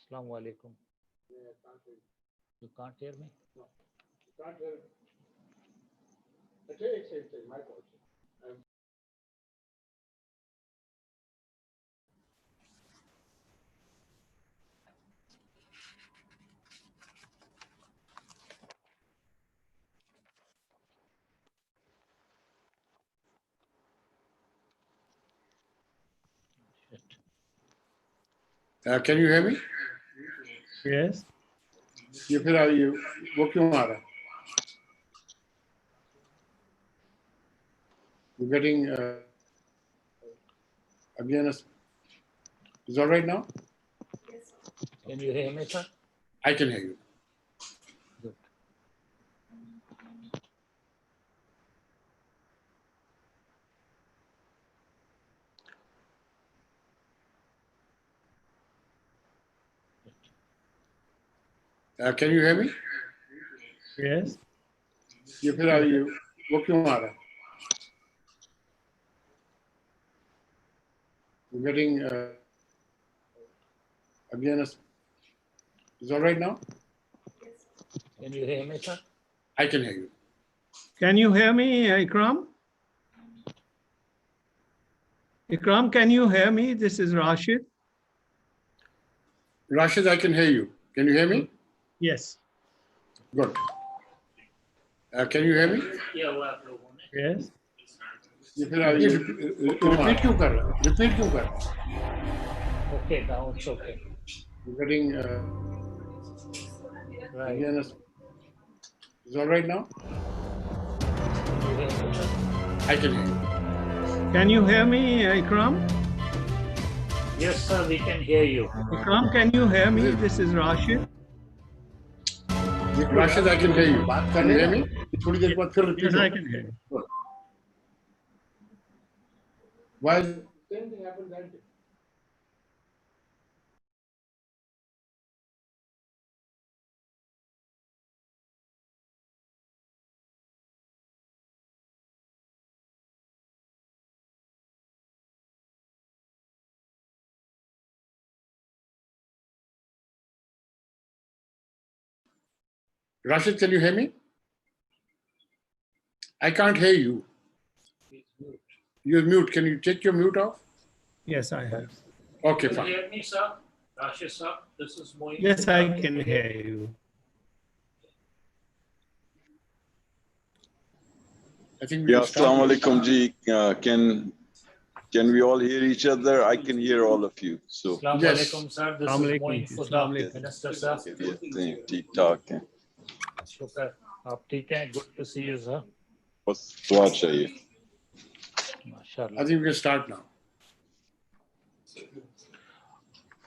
Assalamu alaikum. You can't hear me? No, you can't hear me. It's my fault. Can you hear me? Yes. ये फिर ये वो क्यों आ रहा है? You're getting again. Is all right now? Yes. Can you hear me, sir? I can hear you. Good. Can you hear me? Yes. ये फिर ये वो क्यों आ रहा है? You're getting again. Is all right now? Can you hear me, sir? I can hear you. Can you hear me, Ikram? Ikram, can you hear me? This is Rasheed. Rasheed, I can hear you. Can you hear me? Yes. Good. Can you hear me? Yes. ये फिर ये repeat क्यों कर रहा है? Repeat क्यों कर रहा है? Okay, now it's okay. You're getting Right. again. Is all right now? Can you hear me, sir? I can hear you. Can you hear me, Ikram? Yes, sir, we can hear you. Ikram, can you hear me? This is Rasheed. Rasheed, I can hear you. Can you hear me? थोड़ी देर बाद फिर repeat. Yes, I can hear you. Why? Same thing happened that day. Rasheed, can you hear me? I can't hear you. You're mute. Can you take your mute off? Yes, I have. Okay, Can you fine. hear me, sir? Rashid, sir, this is Moin. Yes, I can hear you. I think we Yeah, will start. Assalamu alaikum ji. Can we all hear each other? I can hear all of you. So Assalamu Yes. alaikum, sir. This Assalamu is alaikum. Moin Assalamu Fuda, alaikum. Minister, sir. ठीक ठाक है. शुक्र आप ठीक हैं? Good to see you, sir. बस दुआ चाहिए. माशाल्लाह. I think we can start now.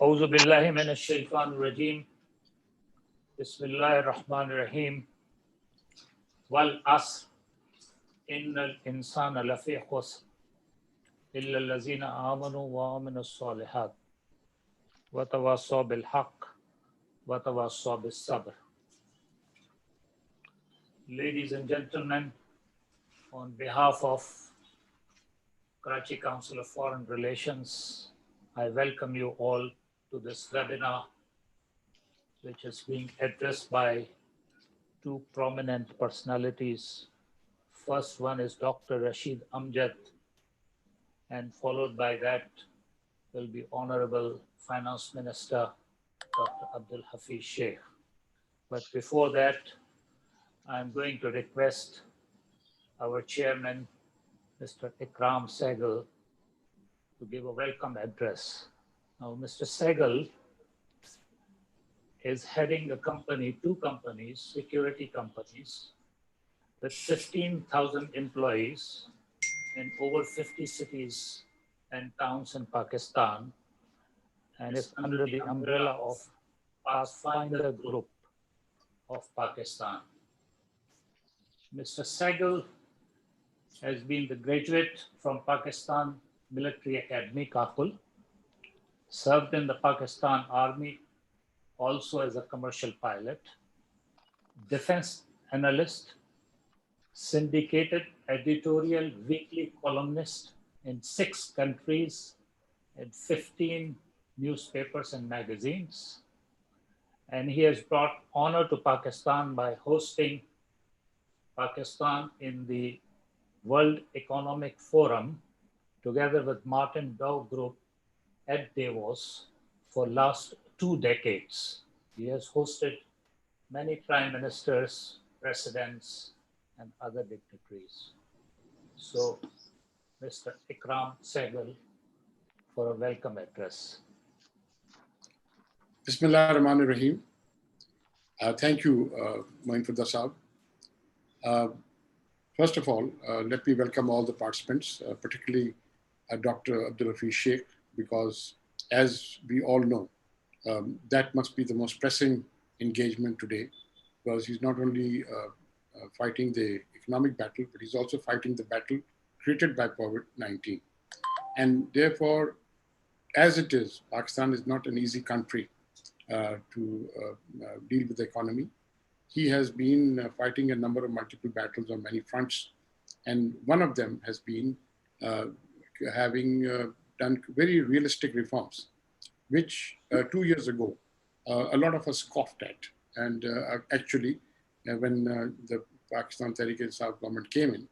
أعوذ بالله من الشيطان الرجيم. بسم الله الرحمن الرحيم. والعصر إن الإنسان لفي خسر إلا الذين آمنوا وعملوا الصالحات وتواصوا بالحق وتواصوا بالصبر. Ladies and gentlemen, on behalf of Karachi Council of Foreign Relations, I welcome you all to this webinar, which is being addressed by two prominent personalities. First one is Dr. Rasheed Amjad, and followed by that will be Honorable Finance Minister Dr. Abdul Hafiz Sheikh. But before that, I'm going to request our chairman, Mr. Ikram Sehgal, to give a welcome address. Now, Mr. Sehgal is heading a company, two companies, security companies, with 15,000 employees in over 50 cities and towns in Pakistan, and is under the umbrella of Pathfinder Group of Pakistan. Mr. Sehgal has been the graduate from Pakistan Military Academy, Kabul, served in the Pakistan Army, also as a commercial pilot, defense analyst, syndicated editorial weekly columnist in 6 countries and 15 newspapers and magazines, and he has brought honor to Pakistan by hosting Pakistan in the World Economic Forum together with Martin Dow Group at Davos for last 2 decades. He has hosted many prime ministers, presidents, and other dignitaries. So, Mr. Ikram Sehgal for a welcome address. Bismillah ar-Rahman ar-Rahim. Thank you, Moin Fudda Saab. First of all, let me welcome all the participants, particularly Dr. Abdul Hafiz Sheikh, because as we all know, that must be the most pressing engagement today, because he's not only fighting the economic battle, but he's also fighting the battle created by COVID-19. And therefore, as it is, Pakistan is not an easy country to deal with the economy. He has been fighting a number of multiple battles on many fronts. And one of them has been having done very realistic reforms, which 2 years ago, a lot of us scoffed at. And actually, when the Pakistan Tehreek-e-Insaf government came in,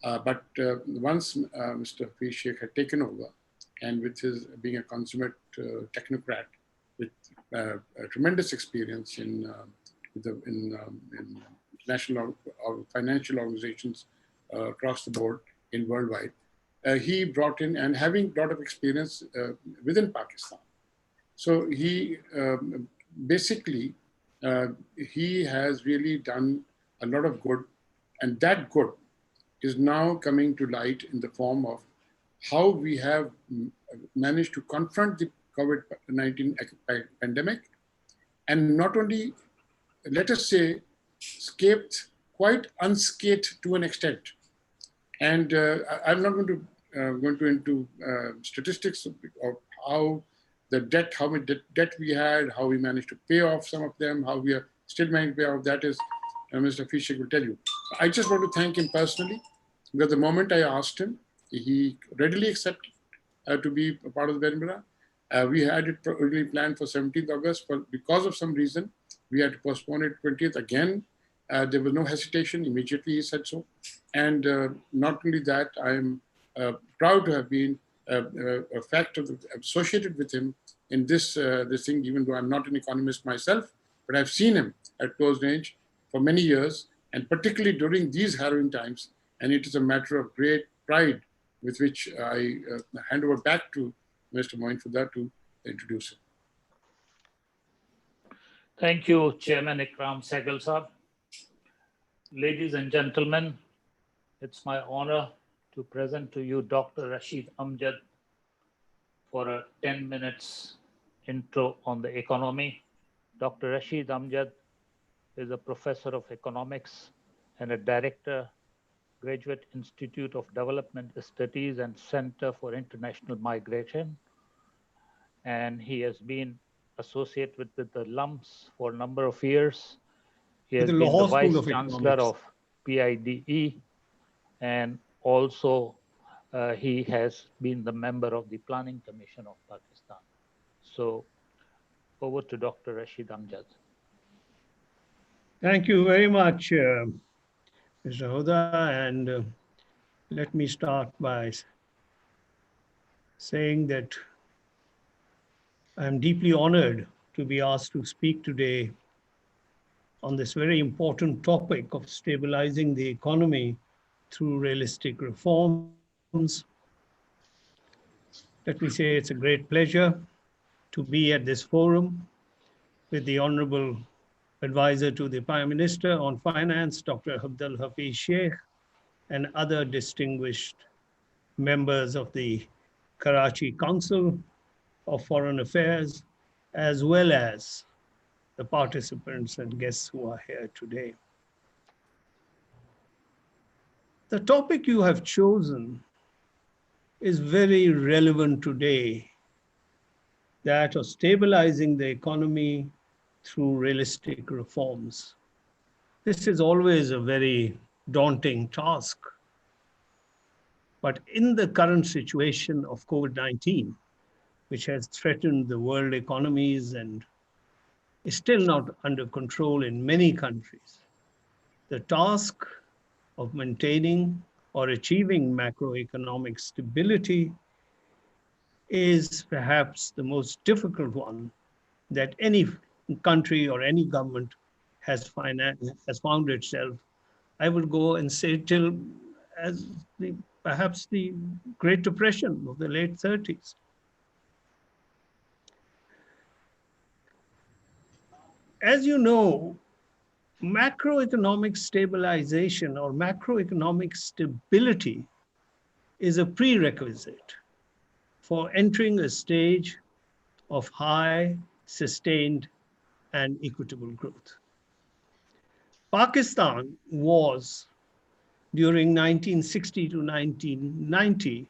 but once Mr. Hafiz Sheikh had taken over, and with his being a consummate technocrat with a tremendous experience in international or financial organizations across the board in worldwide, he brought in, and having a lot of experience within Pakistan. So he basically, he has really done a lot of good, and that good is now coming to light in the form of how we have managed to confront the COVID-19 pandemic, and not only, let us say, escaped quite unscathed to an extent. And I'm not going to go into statistics of how the debt, how much debt we had, how we managed to pay off some of them, how we are still managing to pay off. That is, Mr. Hafiz Sheikh will tell you. I just want to thank him personally, because the moment I asked him, he readily accepted to be a part of the webinar. We had it originally planned for 17th August, but because of some reason, we had to postpone it 20th again. There was no hesitation. Immediately he said so. And not only that, I am proud to have been a factor associated with him in this thing, even though I'm not an economist myself, but I've seen him at close range for many years, and particularly during these harrowing times. And it is a matter of great pride with which I hand over back to Mr. Moin Fudda to introduce him. Thank you, Chairman Ikram Sehgal Saab. Ladies and gentlemen, it's my honor to present to you Dr. Rasheed Amjad for a 10 minutes intro on the economy. Dr. Rasheed Amjad is a professor of economics and a director, Graduate Institute of Development Studies and Center for International Migration. And he has been associated with the LUMS for a number of years. He has been the Vice Chancellor of PIDE, and also he has been the member of the Planning Commission of Pakistan. So over to Dr. Rasheed Amjad. Thank you very much, Mr. Huda. And let me start by saying that I'm deeply honored to be asked to speak today on this very important topic of stabilizing the economy through realistic reforms. Let me say it's a great pleasure to be at this forum with the Honorable Advisor to the Prime Minister on Finance, Dr. Abdul Hafiz Sheikh, and other distinguished members of the Karachi Council of Foreign Affairs, as well as the participants and guests who are here today. The topic you have chosen is very relevant today, that of stabilizing the economy through realistic reforms. This is always a very daunting task. But in the current situation of COVID-19, which has threatened the world economies and is still not under control in many countries. The task of maintaining or achieving macroeconomic stability is perhaps the most difficult one that any country or any government has found itself. I would go and say till as perhaps the Great Depression of the late 30s. As you know, macroeconomic stabilization or macroeconomic stability is a prerequisite for entering a stage of high, sustained, and equitable growth. Pakistan was, during 1960 to 1990,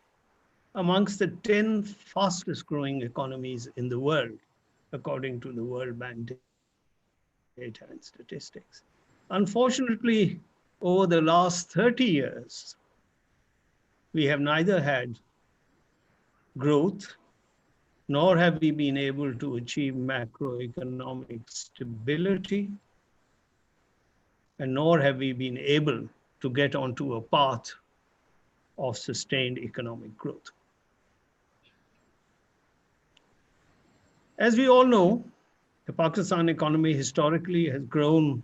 amongst the 10 fastest growing economies in the world, according to the World Bank data and statistics. Unfortunately, over the last 30 years, we have neither had growth, nor have we been able to achieve macroeconomic stability, and nor have we been able to get onto a path of sustained economic growth. As we all know, the Pakistan economy historically has grown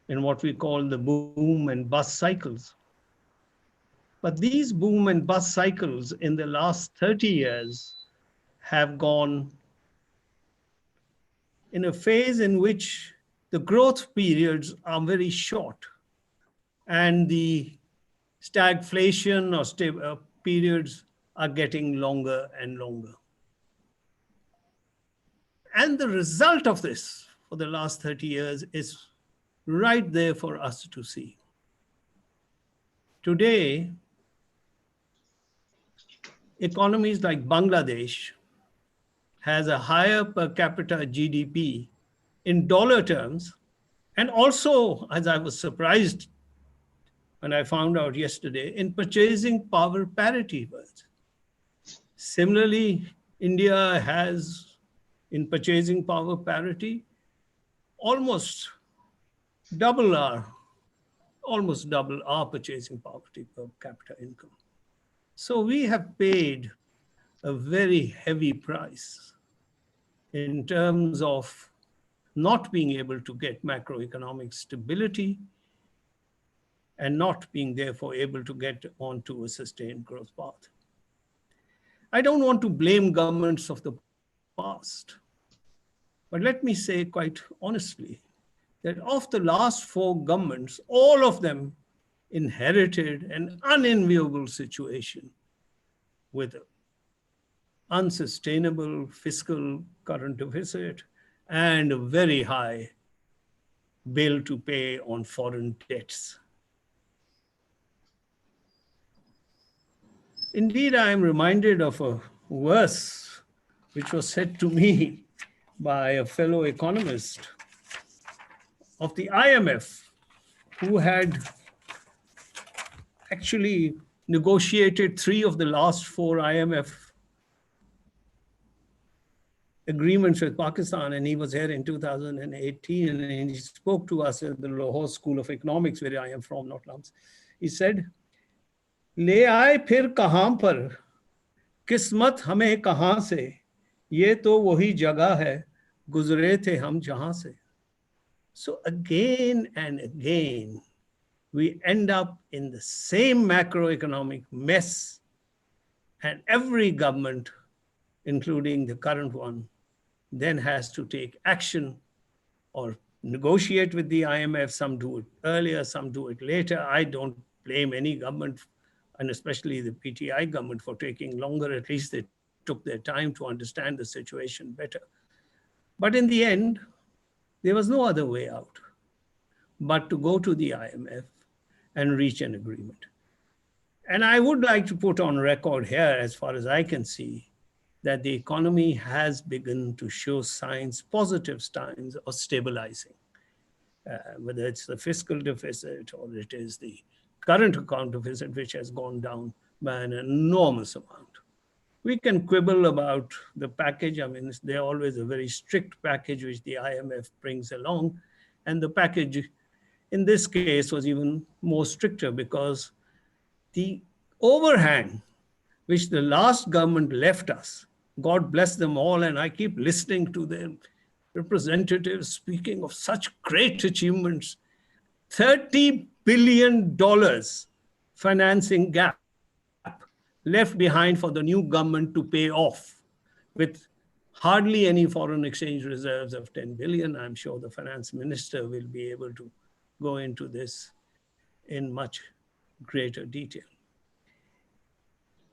in what we call the boom and bust cycles. But these boom and bust cycles in the last 30 years have gone in a phase in which the growth periods are very short and the stagflation or periods are getting longer and longer. And the result of this for the last 30 years is right there for us to see. Today, economies like Bangladesh has a higher per capita GDP in dollar terms, and also, as I was surprised when I found out yesterday, in purchasing power parity. Similarly, India has, in purchasing power parity, almost double our purchasing poverty per capita income. So we have paid a very heavy price in terms of not being able to get macroeconomic stability and not being therefore able to get onto a sustained growth path. I don't want to blame governments of the past, but let me say quite honestly that of the last 4 governments, all of them inherited an unenviable situation with unsustainable fiscal current deficit and a very high bill to pay on foreign debts. Indeed, I am reminded of a verse which was said to me by a fellow economist of the IMF, who had actually negotiated 3 of the last 4 IMF agreements with Pakistan, and he was here in 2018, and he spoke to us at the Lahore School of Economics, where I am from, not Lams. He said, "Le aaye phir kahan par, kismat hame kahan se, ye to wahi jagah hai, guzre the hum jahan se." So again and again, we end up in the same macroeconomic mess, and every government, including the current one, then has to take action or negotiate with the IMF. Some do it earlier, some do it later. I don't blame any government, and especially the PTI government, for taking longer. At least they took their time to understand the situation better. But in the end, there was no other way out but to go to the IMF and reach an agreement. And I would like to put on record here, as far as I can see, that the economy has begun to show signs, positive signs of stabilizing, whether it's the fiscal deficit or it is the current account deficit, which has gone down by an enormous amount. We can quibble about the package. I mean, they're always a very strict package which the IMF brings along. And the package in this case was even more stricter because the overhang which the last government left us, God bless them all, and I keep listening to their representatives speaking of such great achievements, $30 billion financing gap left behind for the new government to pay off with hardly any foreign exchange reserves of 10 billion. I'm sure the finance minister will be able to go into this in much greater detail.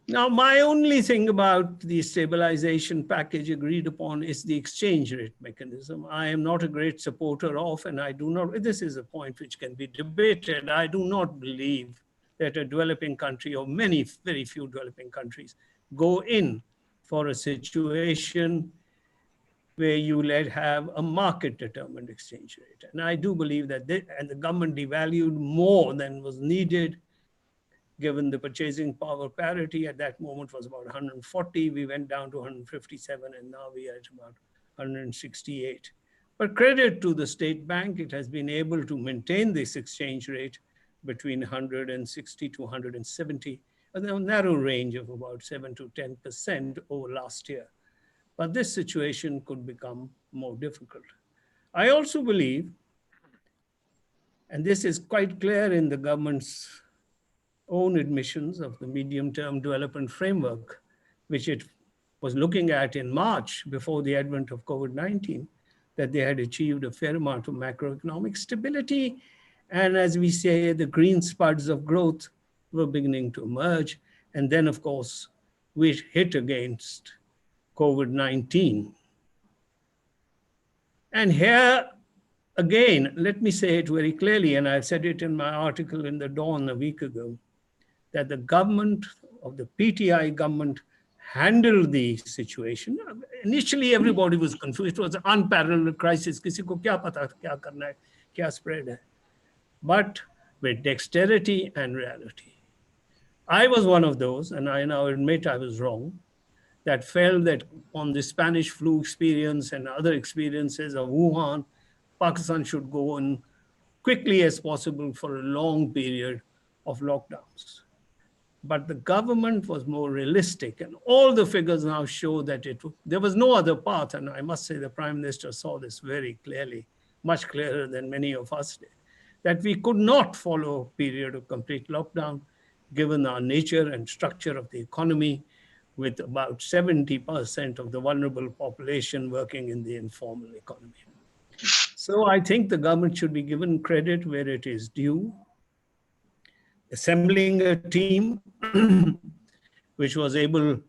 Now, my only thing about the stabilization package agreed upon is the exchange rate mechanism. I am not a great supporter of, and I do not, this is a point which can be debated. I do not believe that a developing country, or many, very few developing countries, go in for a situation where you have a market determined exchange rate. And I do believe that and the government devalued more than was needed, given the purchasing power parity at that moment was about 140. We went down to 157, and now we are at about 168. But credit to the state bank, it has been able to maintain this exchange rate between 160 to 170, a narrow range of about 7 to 10% over last year. But this situation could become more difficult. I also believe, and this is quite clear in the government's own admissions of the medium-term development framework, which it was looking at in March before the advent of COVID-19, that they had achieved a fair amount of macroeconomic stability. And as we say, the green spuds of growth were beginning to emerge. And then, of course, we hit against COVID-19. And here, again, let me say it very clearly, and I said it in my article in the Dawn a week ago, that the government of the PTI government handled the situation. Initially, everybody was confused. It was an unparalleled crisis. Kisi ko kya pata kya karna hai, kya spread hai. But with dexterity and reality. I was one of those, and I now admit I was wrong, that felt that on the Spanish flu experience and other experiences of Wuhan, Pakistan should go on quickly as possible for a long period of lockdowns. But the government was more realistic, and all the figures now show that there was no other path. And I must say the Prime Minister saw this very clearly, much clearer than many of us did, that we could not follow a period of complete lockdown, given our nature and structure of the economy, with about 70% of the vulnerable population working in the informal economy. So I think the government should be given credit where it is due, assembling a team which was able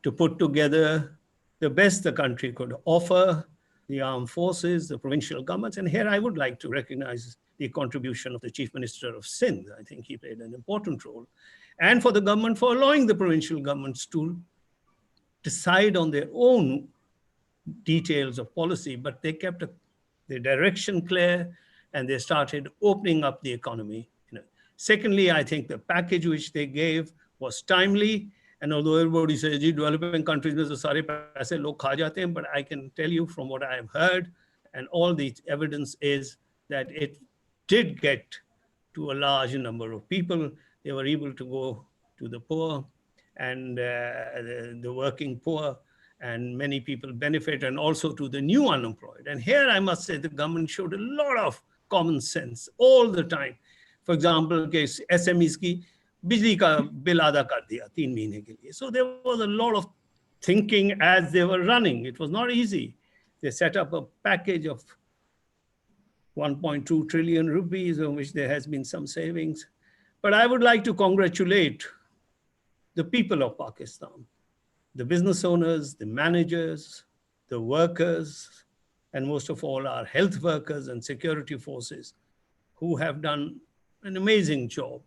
to put together the best the country could offer, the armed forces, the provincial governments. And here I would like to recognize the contribution of the Chief Minister of Sindh. I think he played an important role. And for the government for allowing the provincial governments to decide on their own details of policy, but they kept the direction clear and they started opening up the economy. Secondly, I think the package which they gave was timely. And although everybody says, developing countries mein to sare paise log kha jate hain, but I can tell you from what I have heard, and all the evidence is that it did get to a large number of people. They were able to go to the poor and the working poor, and many people benefit, and also to the new unemployed. And here I must say the government showed a lot of common sense all the time. For example, SMEs की बिजली का bill आधा कर दिया 3 महीने के लिए. So there was a lot of thinking as they were running. It was not easy. They set up a package of 1.2 trillion rupees, on which there has been some savings. But I would like to congratulate the people of Pakistan, the business owners, the managers, the workers, and most of all our health workers and security forces, who have done an amazing job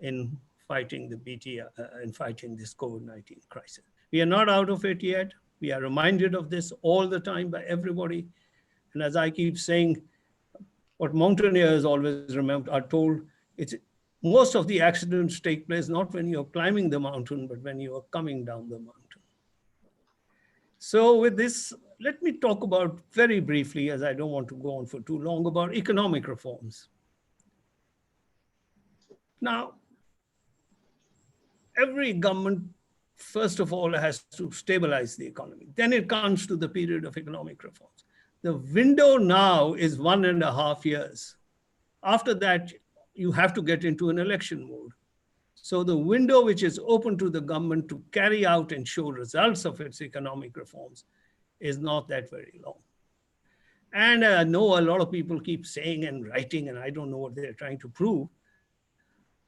in fighting the in fighting this COVID-19 crisis. We are not out of it yet. We are reminded of this all the time by everybody. And as I keep saying, what mountaineers always are told, most of the accidents take place not when you're climbing the mountain, but when you are coming down the mountain. So with this, let me talk about very briefly, as I don't want to go on for too long, about economic reforms. Now, every government, first of all, has to stabilize the economy. Then it comes to the period of economic reforms. The window now is 1.5 years. After that, you have to get into an election mode. So the window which is open to the government to carry out and show results of its economic reforms is not that very long. And I know a lot of people keep saying and writing, and I don't know what they're trying to prove.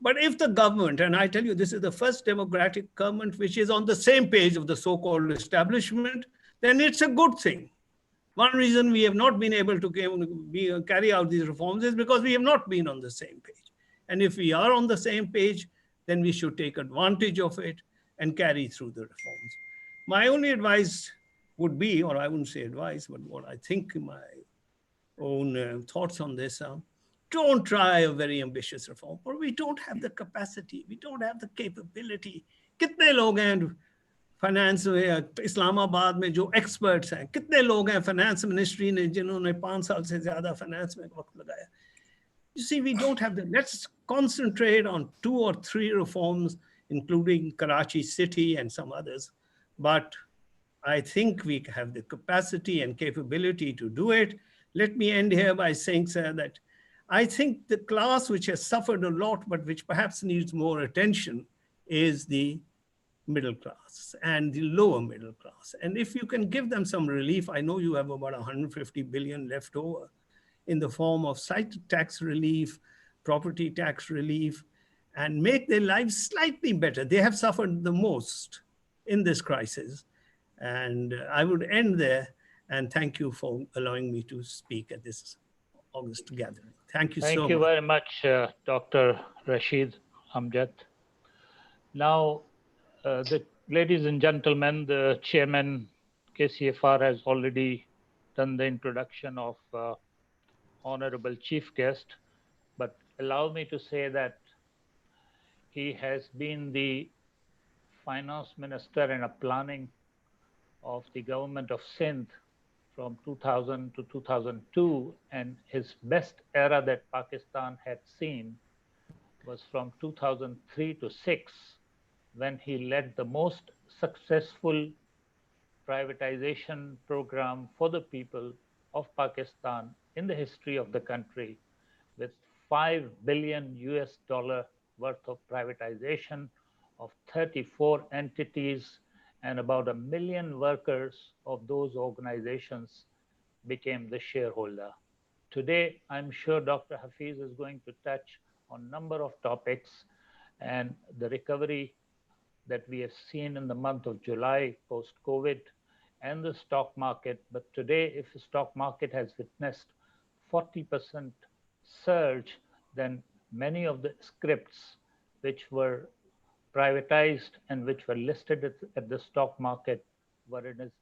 But if the government, and I tell you, this is the first democratic government which is on the same page of the so-called establishment, then it's a good thing. One reason we have not been able to carry out these reforms is because we have not been on the same page. And if we are on the same page, then we should take advantage of it and carry through the reforms. My only advice would be, or I wouldn't say advice, but what I think my own thoughts on this are, don't try a very ambitious reform, or we don't have the capacity, we don't have the capability. कितने लोग हैं finance Islamabad में जो experts हैं, कितने लोग हैं finance ministry ने जिन्होंने 5 साल से ज्यादा फाइनेंस में वक्त लगाया. You see, we don't have the, let's concentrate on 2 or 3 reforms, including Karachi City and some others. But I think we have the capacity and capability to do it. Let me end here by saying, sir, that I think the class which has suffered a lot, but which perhaps needs more attention, is the middle class and the lower middle class. And if you can give them some relief, I know you have about 150 billion left over in the form of tax relief, property tax relief, and make their lives slightly better. They have suffered the most in this crisis. And I would end there, and thank you for allowing me to speak at this August gathering. Thank you so much. Thank you very much, Dr. Rasheed Amjad. Now, ladies and gentlemen, the chairman, KCFR, has already done the introduction of honorable chief guest, but allow me to say that he has been the finance minister and a planning of the government of Sindh from 2000 to 2002, and his best era that Pakistan had seen was from 2003 to 6, when he led the most successful privatization program for the people of Pakistan in the history of the country, with $5 billion worth of privatization of 34 entities, and about 1 million workers of those organizations became the shareholder. Today, I'm sure Dr. Hafiz is going to touch on a number of topics and the recovery that we have seen in the month of July post-COVID and the stock market. But today, if the stock market has witnessed 40% surge, then many of the scripts which were privatized and which were listed at the stock market were in his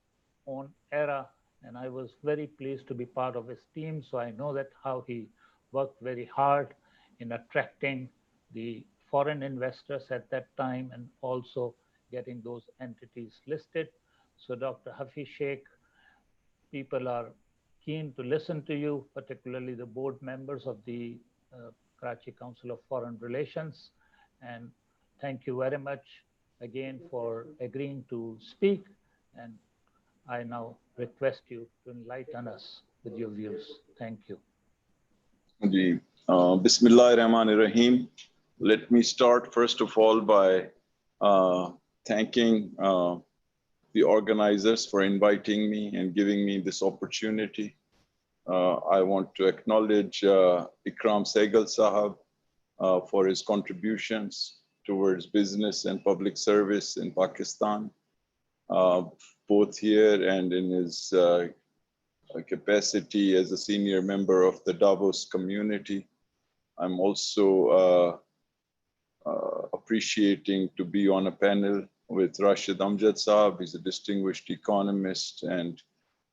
own era. And I was very pleased to be part of his team. So I know that how he worked very hard in attracting the foreign investors at that time and also getting those entities listed. So Dr. Hafiz Sheikh, people are keen to listen to you, particularly the board members of the Karachi Council of Foreign Relations. And thank you very much again for agreeing to speak. And I now request you to enlighten us with your views. Thank you. Bismillahirrahmanirrahim. Let me start first of all by thanking the organizers for inviting me and giving me this opportunity. I want to acknowledge Ikram Sehgal Sahab for his contributions towards business and public service in Pakistan, both here and in his capacity as a senior member of the Davos community. I'm also appreciating to be on a panel with Rasheed Amjad Sahab. He's a distinguished economist, and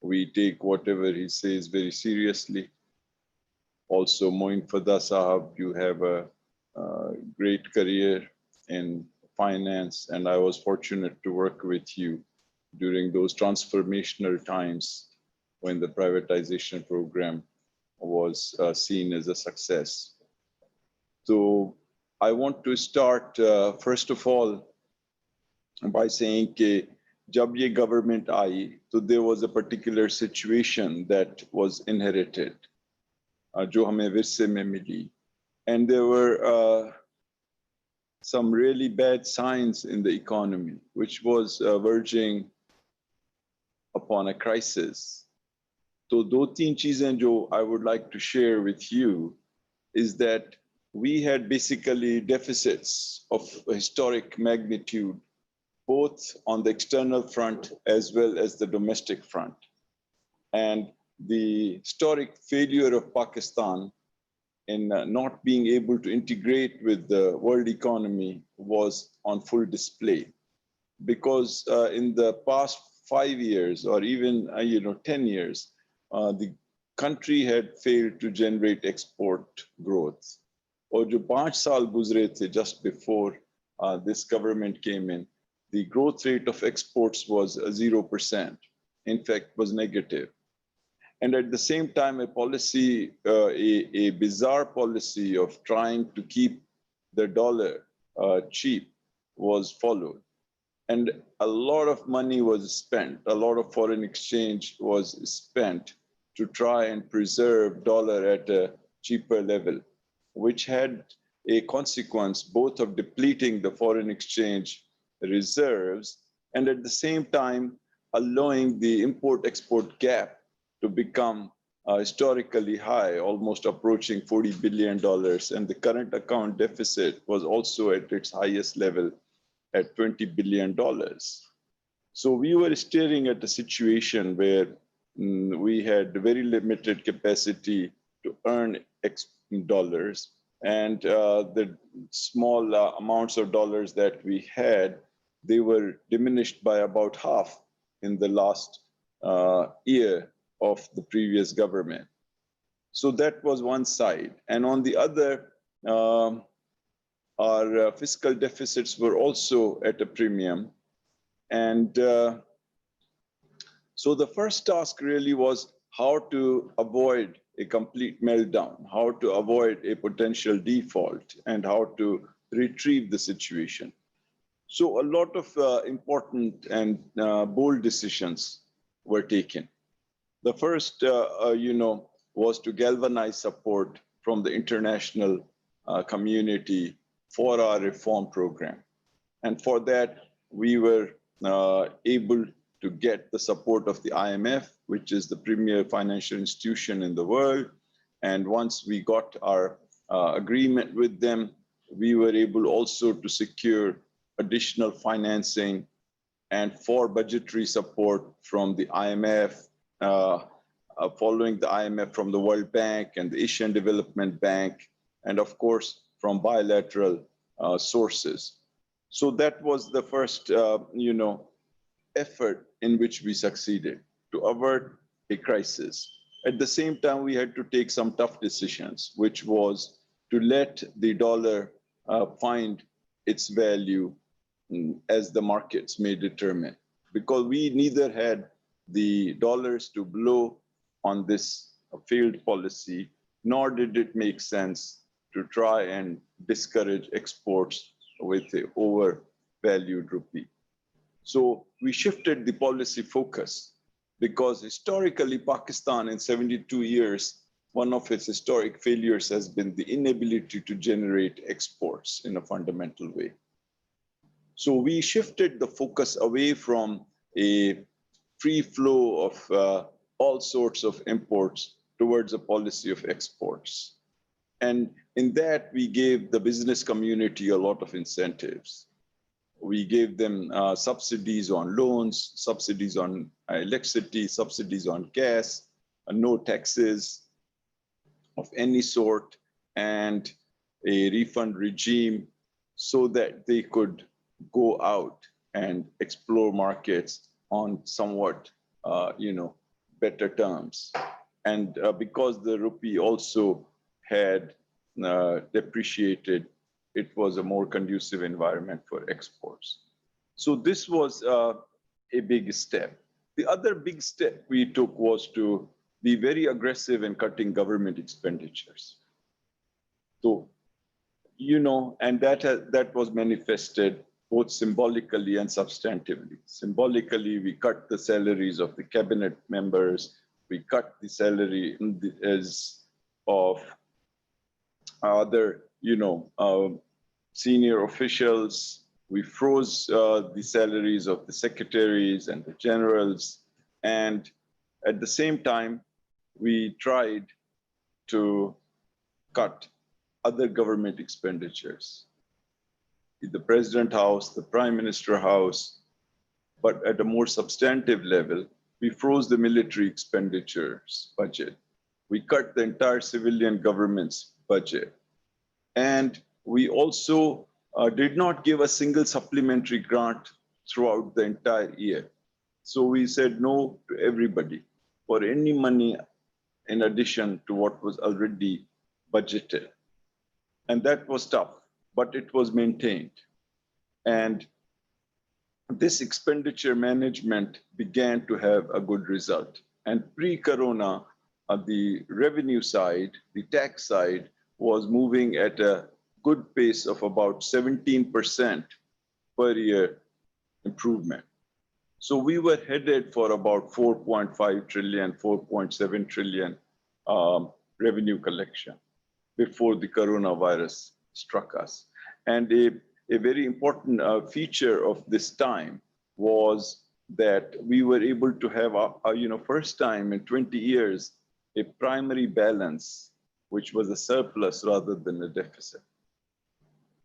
we take whatever he says very seriously. Also, Moin Fada Sahab, you have a great career in finance, and I was fortunate to work with you during those transformational times when the privatization program was seen as a success. So I want to start first of all by saying that जब ये government I, so there was a particular situation that was inherited, जो हमें विरसे में मिली, and there were some really bad signs in the economy, which was verging upon a crisis. So दो तीन चीजें जो I would like to share with you is that we had basically deficits of historic magnitude, both on the external front as well as the domestic front. And the historic failure of Pakistan in not being able to integrate with the world economy was on full display. Because in the past 5 years or even 10 years, the country had failed to generate export growth. Or jo 5 saal guzre the just before this government came in, the growth rate of exports was 0%. In fact, was negative. And at the same time, a policy, a bizarre policy of trying to keep the dollar cheap was followed. And a lot of money was spent, a lot of foreign exchange was spent to try and preserve dollar at a cheaper level, which had a consequence both of depleting the foreign exchange reserves and at the same time allowing the import-export gap to become historically high, almost approaching $40 billion. And the current account deficit was also at its highest level at $20 billion. So we were staring at a situation where we had very limited capacity to earn dollars, and the small amounts of dollars that we had, they were diminished by about half in the last year of the previous government. So that was one side. And on the other, our fiscal deficits were also at a premium. And so the first task really was how to avoid a complete meltdown, how to avoid a potential default, and how to retrieve the situation. So a lot of important and bold decisions were taken. The first, was to galvanize support from the international community for our reform program. And for that, we were able to get the support of the IMF, which is the premier financial institution in the world. And once we got our agreement with them, we were able also to secure additional financing and for budgetary support from the IMF, following the IMF from the World Bank and the Asian Development Bank, and of course, from bilateral sources. So that was the first, effort in which we succeeded to avert a crisis. At the same time, we had to take some tough decisions, which was to let the dollar find its value as the markets may determine, because we neither had the dollars to blow on this failed policy, nor did it make sense to try and discourage exports with the overvalued rupee. So we shifted the policy focus because historically Pakistan in 72 years, one of its historic failures has been the inability to generate exports in a fundamental way. So we shifted the focus away from a free flow of all sorts of imports towards a policy of exports. And in that, we gave the business community a lot of incentives. We gave them subsidies on loans, subsidies on electricity, subsidies on gas, no taxes of any sort, and a refund regime so that they could go out and explore markets on somewhat, better terms. And because the rupee also had depreciated, it was a more conducive environment for exports. So this was a big step. The other big step we took was to be very aggressive in cutting government expenditures. So, you know, and that was manifested both symbolically and substantively. Symbolically, we cut the salaries of the cabinet members. We cut the salary of other, you know, senior officials. We froze the salaries of the secretaries and the generals. And at the same time, we tried to cut other government expenditures. The President House, the Prime Minister House, but at a more substantive level, we froze the military expenditures budget. We cut the entire civilian government's budget. And we also did not give a single supplementary grant throughout the entire year. So we said no to everybody for any money in addition to what was already budgeted. And that was tough, but it was maintained. And this expenditure management began to have a good result. And pre-corona, the revenue side, the tax side, was moving at a good pace of about 17% per year improvement. So we were headed for about 4.5 trillion, 4.7 trillion revenue collection before the coronavirus struck us. And a very important feature of this time was that we were able to have a first time in 20 years, a primary balance, which was a surplus rather than a deficit.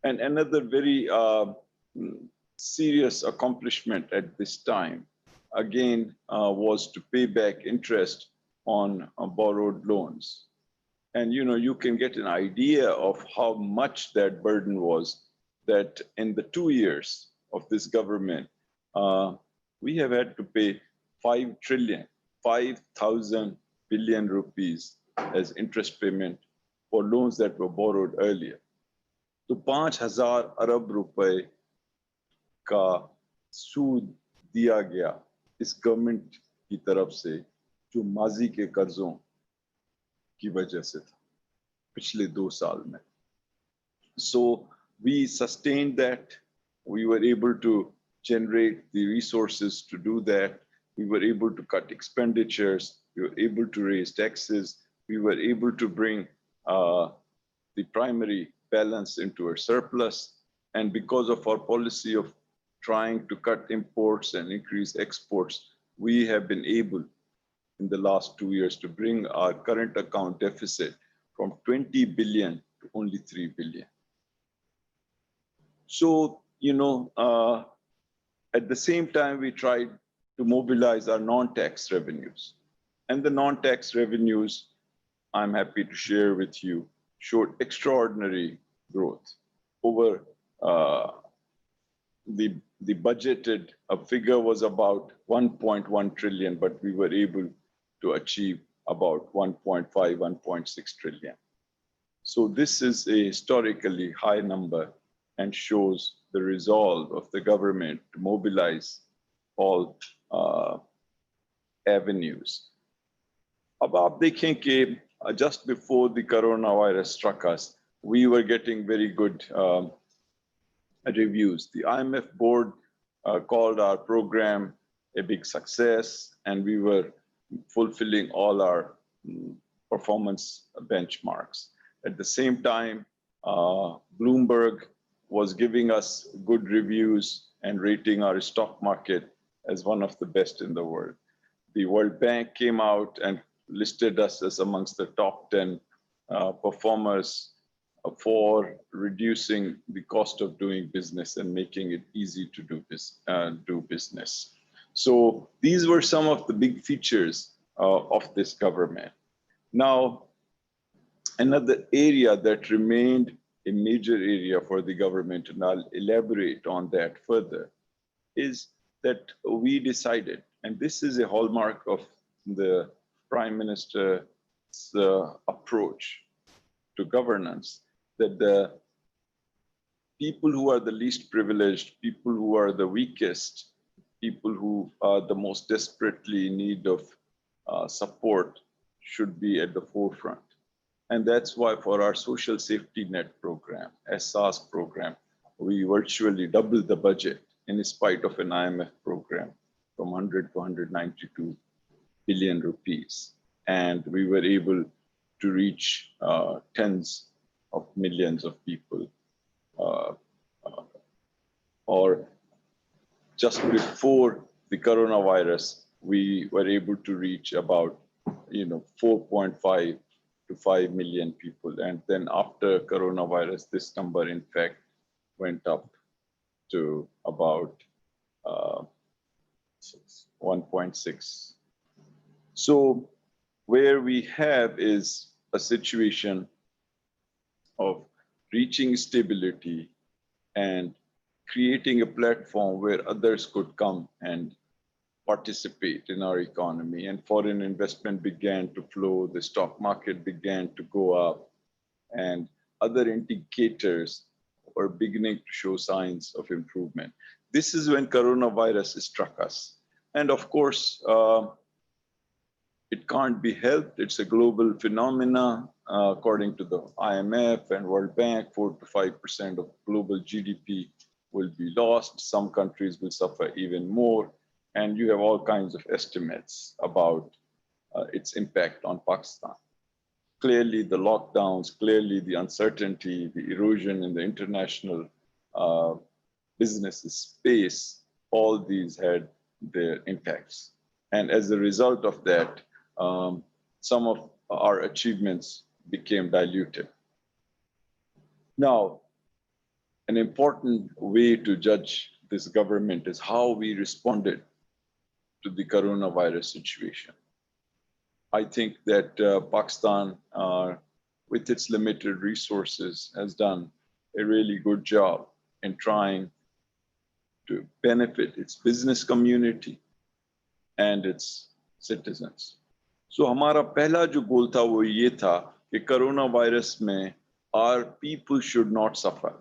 And another very serious accomplishment at this time, again, was to pay back interest on borrowed loans. And you can get an idea of how much that burden was, that in the 2 years of this government, we have had to pay 5 trillion, 5,000 billion rupees as interest payment for loans that were borrowed earlier. तो 5,000 अरब रुपए का सूद दिया गया इस government की तरफ से जो माजी के कर्जों की वजह से था पिछले 2 साल में. So we sustained that. We were able to generate the resources to do that. We were able to cut expenditures. We were able to raise taxes. We were able to bring the primary balance into a surplus. And because of our policy of trying to cut imports and increase exports, we have been able in the last 2 years to bring our current account deficit from 20 billion to only 3 billion. So, at the same time, we tried to mobilize our non-tax revenues. And the non-tax revenues, I'm happy to share with you, showed extraordinary growth. Over the budgeted figure was about 1.1 trillion, but we were able to achieve about 1.5, 1.6 trillion. So this is a historically high number and shows the resolve of the government to mobilize all avenues. अब आप देखें कि just before the coronavirus struck us, we were getting very good reviews. The IMF board called our program a big success, and we were fulfilling all our performance benchmarks. At the same time, Bloomberg was giving us good reviews and rating our stock market as one of the best in the world. The World Bank came out and listed us as amongst the top 10 performers for reducing the cost of doing business and making it easy to do business. So these were some of the big features of this government. Now, another area that remained a major area for the government, and I'll elaborate on that further, is that we decided, and this is a hallmark of the Prime Minister's approach to governance, that the people who are the least privileged, people who are the weakest, people who are the most desperately in need of support should be at the forefront. And that's why for our social safety net program, SARS program, we virtually doubled the budget in spite of an IMF program from 100 to 192 billion rupees. And we were able to reach tens of millions of people. Or just before the coronavirus, we were able to reach about 4.5 to 5 million people. And then after coronavirus, this number in fact went up to about 1.6. So where we have is a situation of reaching stability and creating a platform where others could come and participate in our economy, and foreign investment began to flow, the stock market began to go up, and other indicators were beginning to show signs of improvement. This is when coronavirus struck us. And of course, it can't be helped. It's a global phenomena. According to the IMF and World Bank, 4 to 5% of global GDP will be lost. Some countries will suffer even more. And you have all kinds of estimates about its impact on Pakistan. Clearly the lockdowns, clearly the uncertainty, the erosion in the international business space, all these had their impacts. And as a result of that, some of our achievements became diluted. Now, an important way to judge this government is how we responded to the coronavirus situation. I think that Pakistan, with its limited resources, has done a really good job in trying to benefit its business community and its citizens. So हमारा पहला जो गोल था वो ये था कि corona virus में our people should not suffer.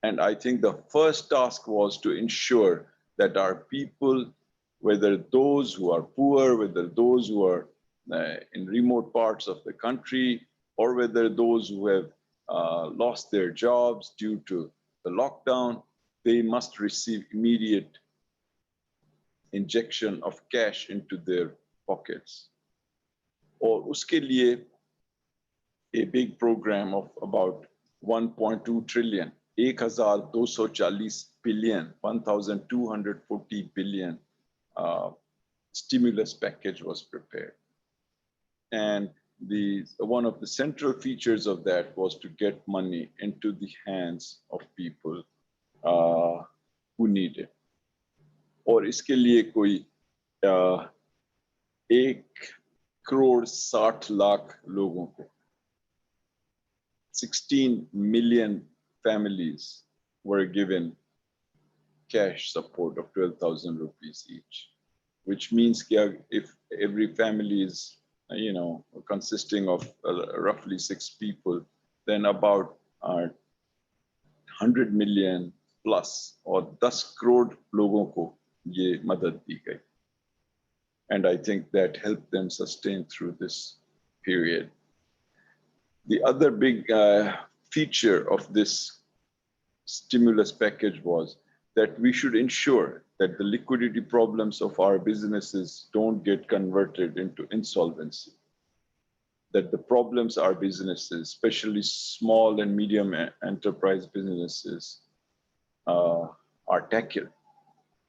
And I think the first task was to ensure that our people, whether those who are poor, whether those who are in remote parts of the country, or whether those who have lost their jobs due to the lockdown, they must receive immediate injection of cash into their pockets. Or uske liye a big program of about 1.2 trillion, 1,240 billion, 1,240 billion stimulus package was prepared. And one of the central features of that was to get money into the hands of people who need it. और इसके लिए कोई 1,60,00,000 लोगों को 16 million families were given cash support of 12,000 rupees each, which means if every family is, consisting of roughly 6 people, then about 100 million plus or 10 crore logon ko ye madad di gayi. And I think that helped them sustain through this period. The other big feature of this stimulus package was that we should ensure that the liquidity problems of our businesses don't get converted into insolvency. That the problems our businesses, especially small and medium enterprise businesses, are tackled.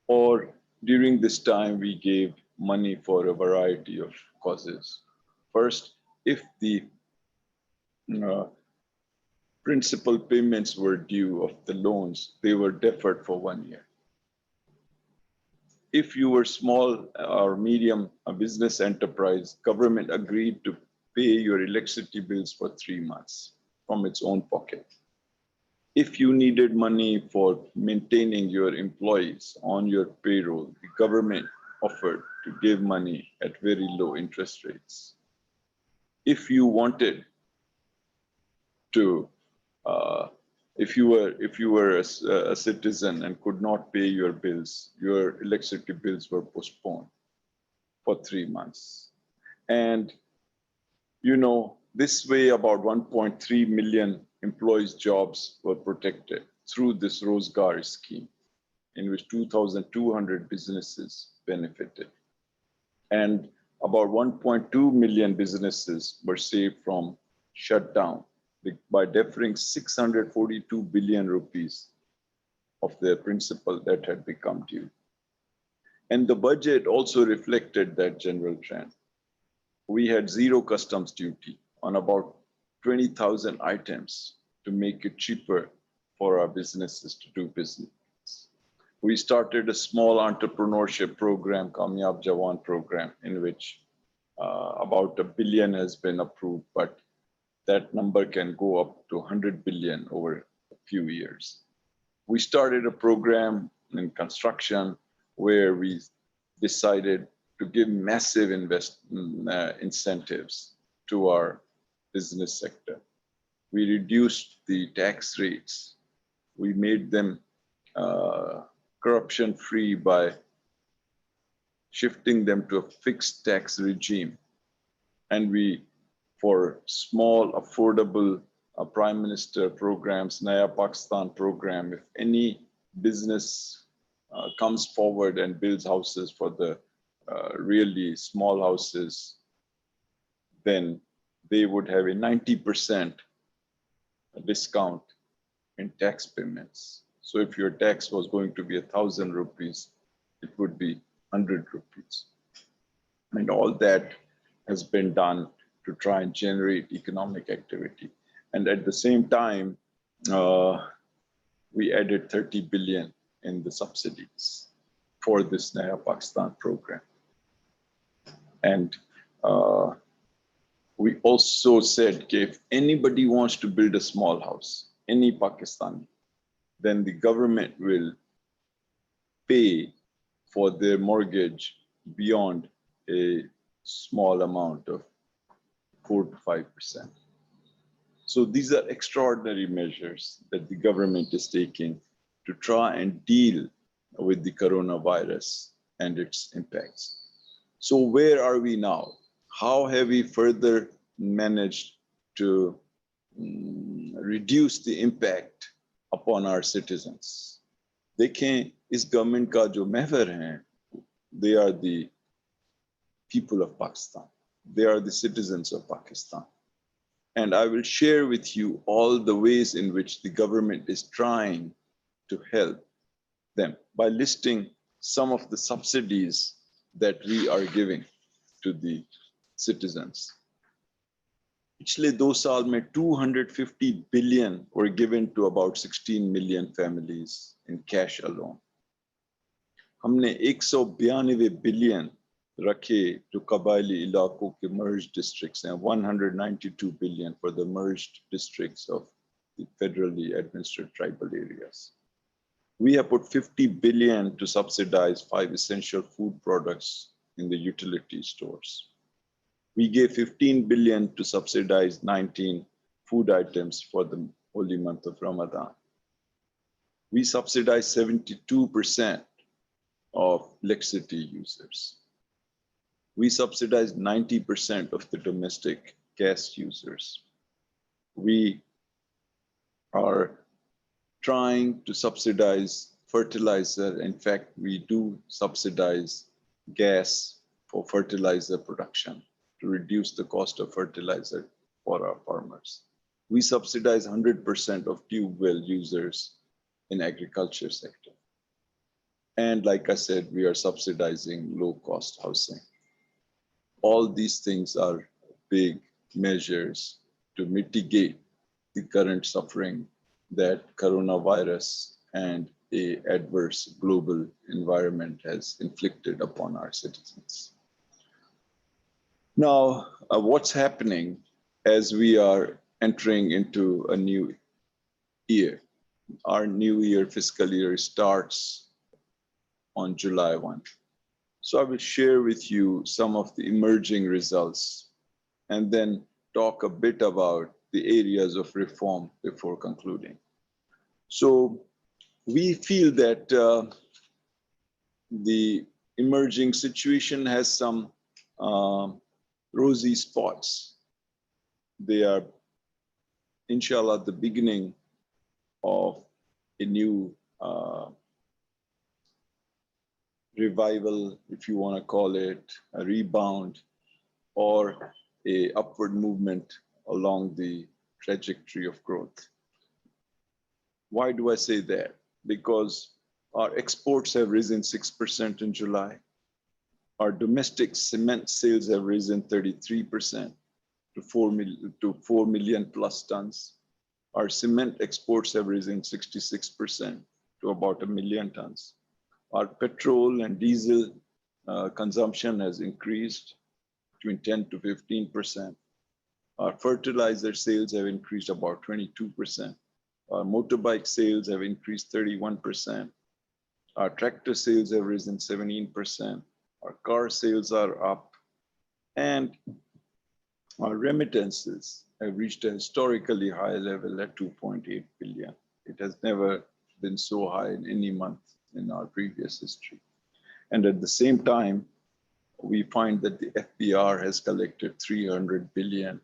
Or during this time, we gave money for a variety of causes. First, if the principal payments were due of the loans, they were deferred for 1 year. If you were small or medium business enterprise, government agreed to pay your electricity bills for 3 months from its own pocket. If you needed money for maintaining your employees on your payroll, the government offered to give money at very low interest rates. If you wanted to If you were a citizen and could not pay your bills, your electricity bills were postponed for 3 months. And this way about 1.3 million employees' jobs were protected through this Rozgar scheme, in which 2,200 businesses benefited. And about 1.2 million businesses were saved from shutdown by deferring 642 billion rupees of their principal that had become due. And the budget also reflected that general trend. We had zero customs duty on about 20,000 items to make it cheaper for our businesses to do business. We started a small entrepreneurship program, Kamyab Jawan program, in which about $1 billion has been approved, but that number can go up to 100 billion over a few years. We started a program in construction where we decided to give massive incentives to our business sector. We reduced the tax rates. We made them corruption-free by shifting them to a fixed tax regime. And we, for small, affordable Prime Minister programs, Naya Pakistan program, if any business comes forward and builds houses for the really small houses, then they would have a 90% discount in tax payments. So if your tax was going to be 1,000 rupees, it would be 100 rupees. And all that has been done to try and generate economic activity. And at the same time, we added 30 billion in the subsidies for this Naya Pakistan program. And we also said, if anybody wants to build a small house, any Pakistani, then the government will pay for their mortgage beyond a small amount of 4 to 5%. So these are extraordinary measures that the government is taking to try and deal with the coronavirus and its impacts. So where are we now? How have we further managed to reduce the impact upon our citizens? देखें इस government का जो महवर हैं, they are the people of Pakistan. They are the citizens of Pakistan. And I will share with you all the ways in which the government is trying to help them by listing some of the subsidies that we are giving to the citizens. पिछले 2 साल में 250 billion were given to about 16 million families in cash alone. हमने 192 billion रखे to कबायली इलाकों के merged districts and 192 billion for the merged districts of the federally administered tribal areas. We have put 50 billion to subsidize 5 essential food products in the utility stores. We gave 15 billion to subsidize 19 food items for the holy month of Ramadan. We subsidize 72% of electricity users. We subsidize 90% of the domestic gas users. We are trying to subsidize fertilizer. In fact, we do subsidize gas for fertilizer production to reduce the cost of fertilizer for our farmers. We subsidize 100% of tube well users in agriculture sector. And like I said, we are subsidizing low-cost housing. All these things are big measures to mitigate the current suffering that coronavirus and an adverse global environment has inflicted upon our citizens. Now, what's happening as we are entering into a new year? Our new year, fiscal year, starts on July 1. So I will share with you some of the emerging results and then talk a bit about the areas of reform before concluding. So we feel that the emerging situation has some rosy spots. They are, inshallah, the beginning of a new revival, if you want to call it, a rebound, or a upward movement along the trajectory of growth. Why do I say that? Because our exports have risen 6% in July. Our domestic cement sales have risen 33% to 4 million plus tons. Our cement exports have risen 66% to about 1 million tons. Our petrol and diesel consumption has increased between 10 to 15%. Our fertilizer sales have increased about 22%. Our motorbike sales have increased 31%. Our tractor sales have risen 17%. Our car sales are up. And our remittances have reached a historically high level at 2.8 billion. It has never been so high in any month in our previous history. And at the same time, we find that the FBR has collected 300 billion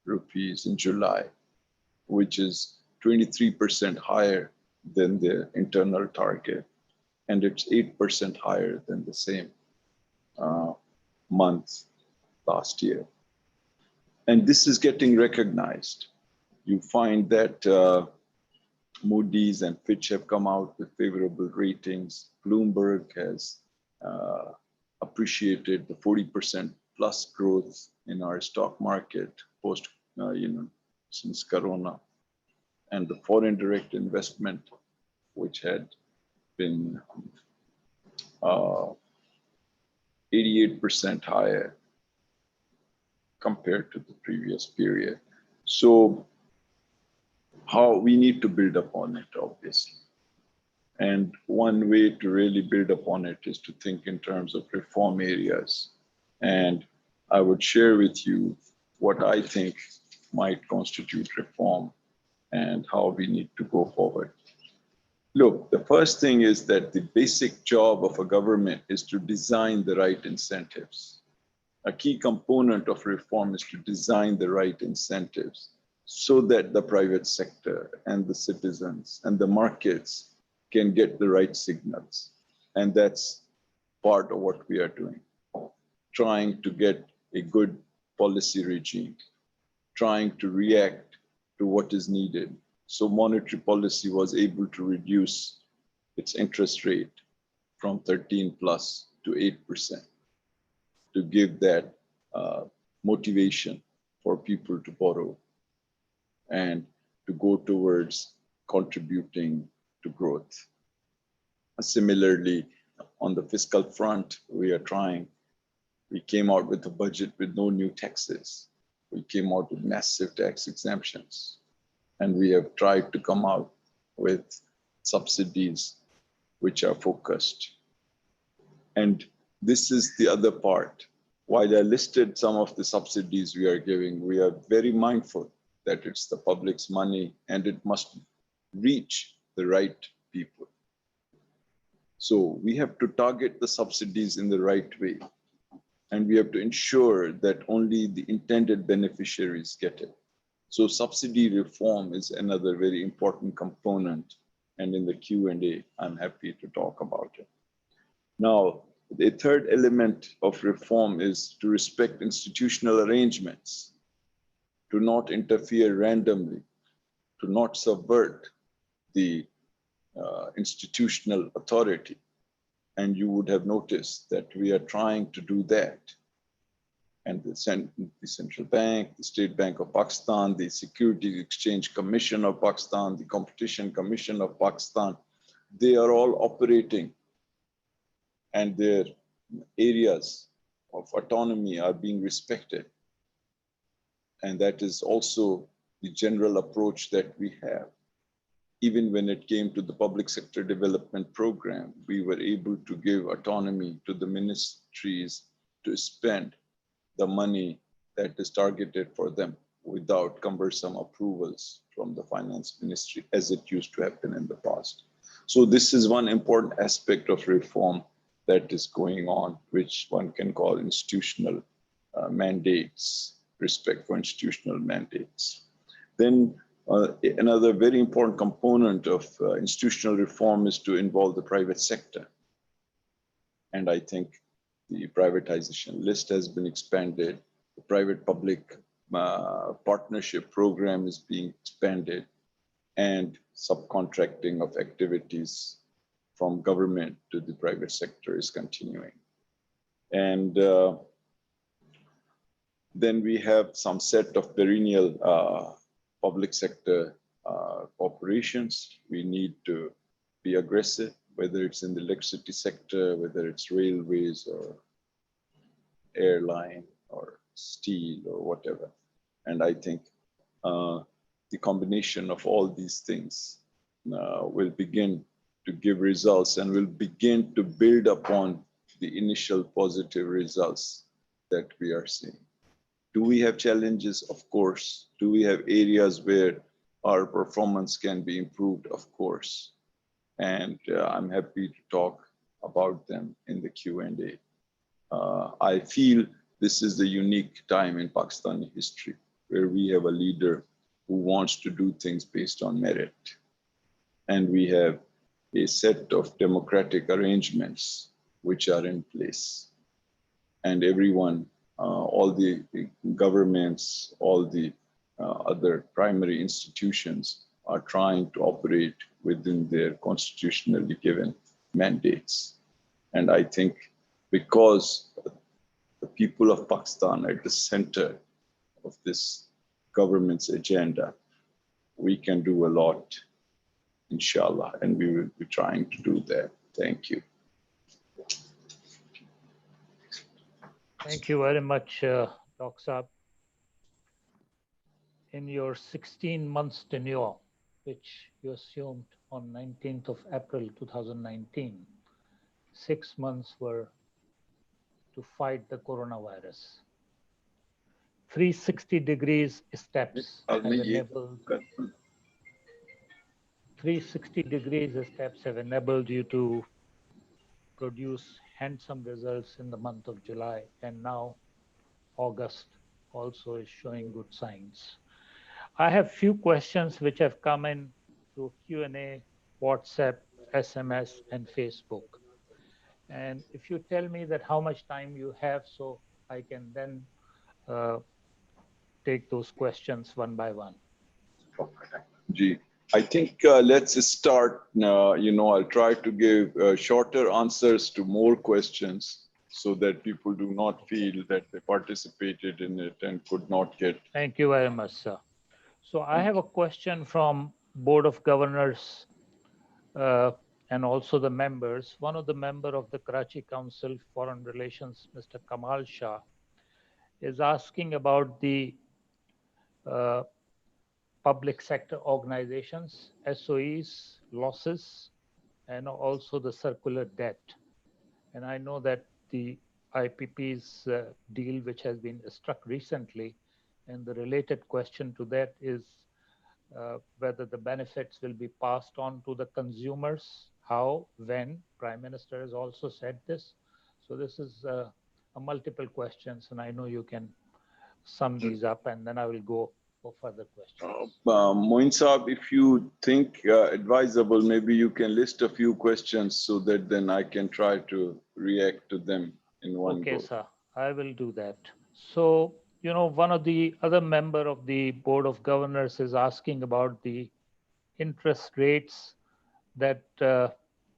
rupees in July, which is 23% higher than the internal target. And it's 8% higher than the same month last year. And this is getting recognized. You find that Moody's and Fitch have come out with favorable ratings. Bloomberg has appreciated the 40% plus growth in our stock market post, since Corona. And the foreign direct investment, which had been 88% higher compared to the previous period. So how we need to build upon it, obviously. And one way to really build upon it is to think in terms of reform areas. And I would share with you what I think might constitute reform and how we need to go forward. Look, the first thing is that the basic job of a government is to design the right incentives. A key component of reform is to design the right incentives so that the private sector and the citizens and the markets can get the right signals. And that's part of what we are doing, trying to get a good policy regime, trying to react to what is needed. So monetary policy was able to reduce its interest rate from 13 plus to 8% to give that motivation for people to borrow and to go towards contributing to growth. Similarly, on the fiscal front, we came out with a budget with no new taxes. We came out with massive tax exemptions. And we have tried to come out with subsidies which are focused. And this is the other part. While I listed some of the subsidies we are giving, we are very mindful that it's the public's money and it must reach the right people. So we have to target the subsidies in the right way. And we have to ensure that only the intended beneficiaries get it. So subsidy reform is another very important component. And in the Q&A, I'm happy to talk about it. Now, the third element of reform is to respect institutional arrangements, to not interfere randomly, to not subvert the institutional authority. And you would have noticed that we are trying to do that. And the Central Bank, the State Bank of Pakistan, the Securities Exchange Commission of Pakistan, the Competition Commission of Pakistan, they are all operating and their areas of autonomy are being respected. And that is also the general approach that we have. Even when it came to the public sector development program, we were able to give autonomy to the ministries to spend the money that is targeted for them. without cumbersome approvals from the finance ministry as it used to happen in the past. So this is one important aspect of reform that is going on, which one can call institutional mandates, respect for institutional mandates. Then another very important component of institutional reform is to involve the private sector. And I think the privatization list has been expanded. The private-public partnership program is being expanded, and subcontracting of activities from government to the private sector is continuing. And then we have some set of perennial public sector corporations. We need to be aggressive, whether it's in the electricity sector, whether it's railways or airline or steel or whatever. And I think the combination of all these things will begin to give results and will begin to build upon the initial positive results that we are seeing. Do we have challenges? Of course. Do we have areas where our performance can be improved? Of course. And I'm happy to talk about them in the Q&A. I feel this is the unique time in Pakistani history where we have a leader who wants to do things based on merit. And we have a set of democratic arrangements which are in place. And everyone, all the governments, all the other primary institutions are trying to operate within their constitutionally given mandates. And I think because the people of Pakistan are at the center of this government's agenda, we can do a lot, inshallah, and we will be trying to do that. Thank you. Thank you very much, Dr. Saab. In your 16 months tenure, which you assumed on 19th of April 2019, 6 months were to fight the coronavirus. 360 degrees steps have enabled 360 degrees steps have enabled you to produce handsome results in the month of July, and now August also is showing good signs. I have few questions which have come in through Q&A, WhatsApp, SMS, and Facebook. And if you tell me that how much time you have, so I can then take those questions one by one. Gee, I think let's start. I'll try to give shorter answers to more questions so that people do not feel that they participated in it and could not get. Thank you very much, sir. So I have a question from Board of Governors and also the members. One of the members of the Karachi Council Foreign Relations, Mr. Kamal Shah, is asking about the public sector organizations, SOEs, losses, and also the circular debt. And I know that the IPP's deal, which has been struck recently, and the related question to that is whether the benefits will be passed on to the consumers, how, when. Prime Minister has also said this. So this is a multiple questions, and I know you can sum these up, and then I will go for further questions. Moin Saab, if you think advisable, maybe you can list a few questions so that then I can try to react to them in one go. Okay, sir, I will do that. So, one of the other member of the Board of Governors is asking about the interest rates that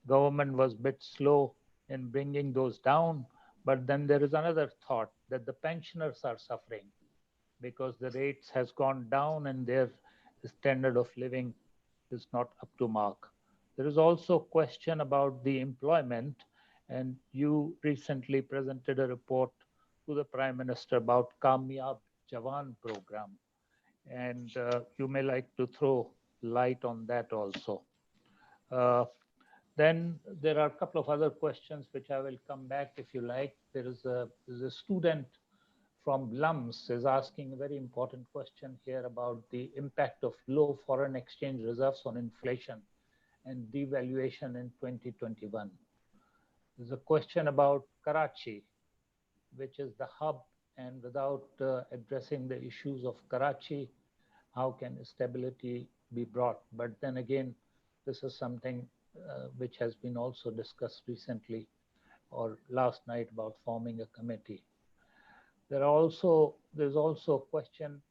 government was a bit slow in bringing those down. But then there is another thought that the pensioners are suffering because the rates has gone down and their standard of living is not up to mark. There is also a question about the employment, and you recently presented a report to the Prime Minister about Kamyab Jawan program, and you may like to throw light on that also. Then there are a couple of other questions which I will come back if you like. There is a student from Lums is asking a very important question here about the impact of low foreign exchange reserves on inflation and devaluation in 2021. There's a question about Karachi, which is the hub, and without addressing the issues of Karachi, how can stability be brought? But then again, this is something which has been also discussed recently or last night about forming a committee. There's also a question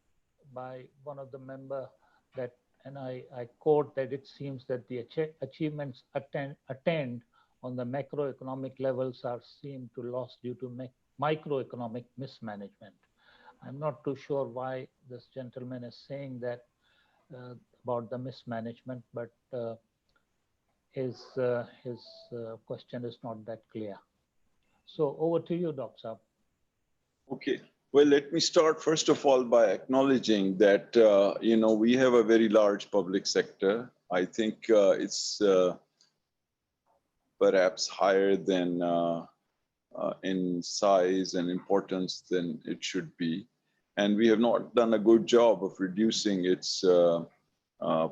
by one of the member that, and I quote, that it seems that the achievements attained on the macroeconomic levels are seem to lost due to microeconomic mismanagement. I'm not too sure why this gentleman is saying that about the mismanagement, but his question is not that clear. So over to you, Dr. Saab. Okay. Well, let me start first of all by acknowledging that we have a very large public sector. I think it's perhaps higher than in size and importance than it should be. And we have not done a good job of reducing its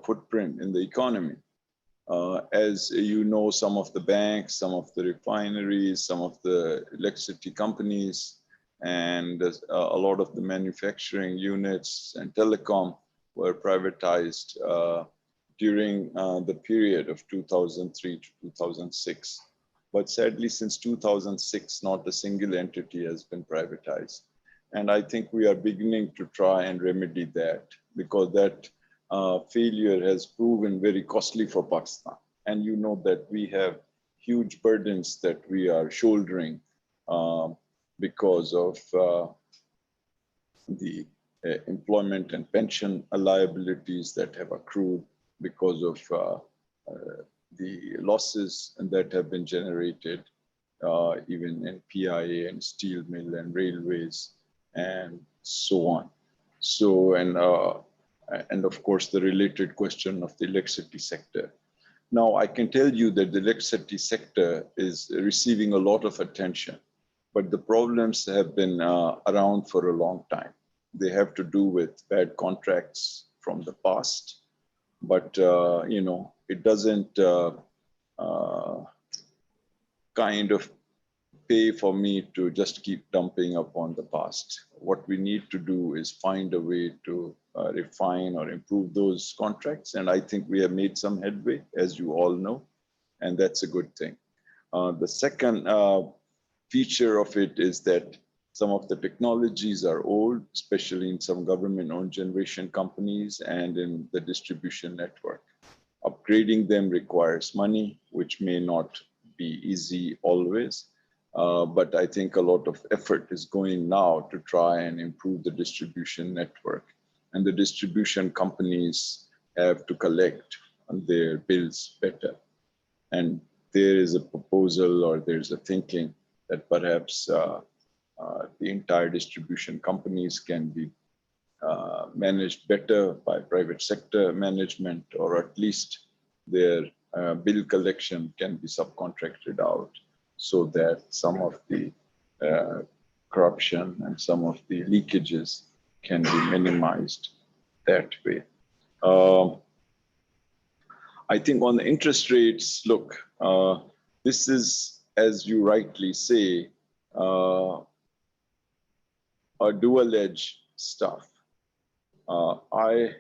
footprint in the economy. As you know, some of the banks, some of the refineries, some of the electricity companies, and a lot of the manufacturing units and telecom were privatized during the period of 2003 to 2006. But sadly, since 2006, not a single entity has been privatized. And I think we are beginning to try and remedy that, because that failure has proven very costly for Pakistan. And you know that we have huge burdens that we are shouldering because of the employment and pension liabilities that have accrued because of the losses that have been generated even in PIA and steel mill and railways and so on. So, and of course, the related question of the electricity sector. Now, I can tell you that the electricity sector is receiving a lot of attention, but the problems have been around for a long time. They have to do with bad contracts from the past, but it doesn't kind of pay for me to just keep dumping upon the past. What we need to do is find a way to refine or improve those contracts. And I think we have made some headway, as you all know, and that's a good thing. The second feature of it is that some of the technologies are old, especially in some government-owned generation companies and in the distribution network. Upgrading them requires money, which may not be easy always. But I think a lot of effort is going now to try and improve the distribution network. And the distribution companies have to collect on their bills better. And there is a proposal, or there's a thinking that perhaps the entire distribution companies can be managed better by private sector management, or at least their bill collection can be subcontracted out, so that some of the corruption and some of the leakages can be minimized that way. I think on the interest rates, look, this is, as you rightly say, a dual-edged stuff. I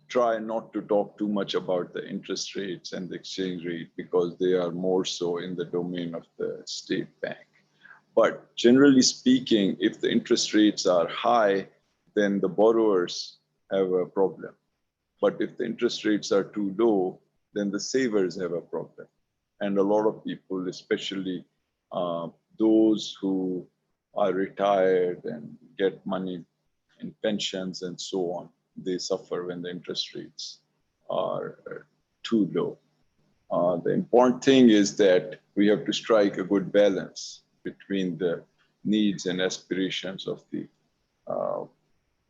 try not to talk too much about the interest rates and the exchange rate, because they are more so in the domain of the state bank. But generally speaking, if the interest rates are high, then the borrowers have a problem. But if the interest rates are too low, then the savers have a problem. And a lot of people, especially those who are retired and get money in pensions and so on, they suffer when the interest rates are too low. The important thing is that we have to strike a good balance between the needs and aspirations of the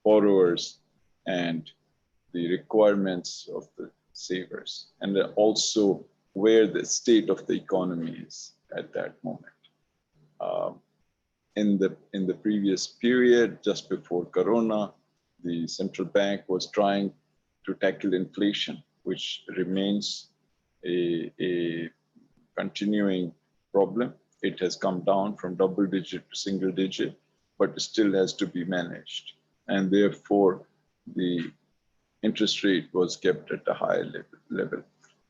borrowers and the requirements of the savers, and also where the state of the economy is at that moment. in the previous period, just before Corona, the central bank was trying to tackle inflation, which remains a continuing problem. It has come down from double digit to single digit, but still has to be managed. And therefore, the interest rate was kept at a higher level.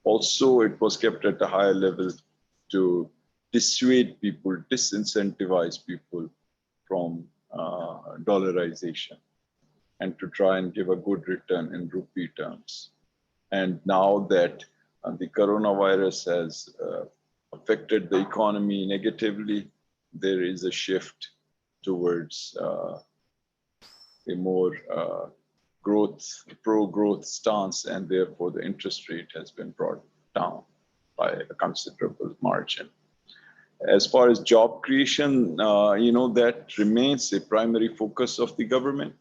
Also, it was kept at a higher level to dissuade people, disincentivize people from dollarization and to try and give a good return in rupee terms. And now that the coronavirus has affected the economy negatively, there is a shift towards a more pro-growth stance, and therefore the interest rate has been brought down by a considerable margin. As far as job creation, that remains a primary focus of the government.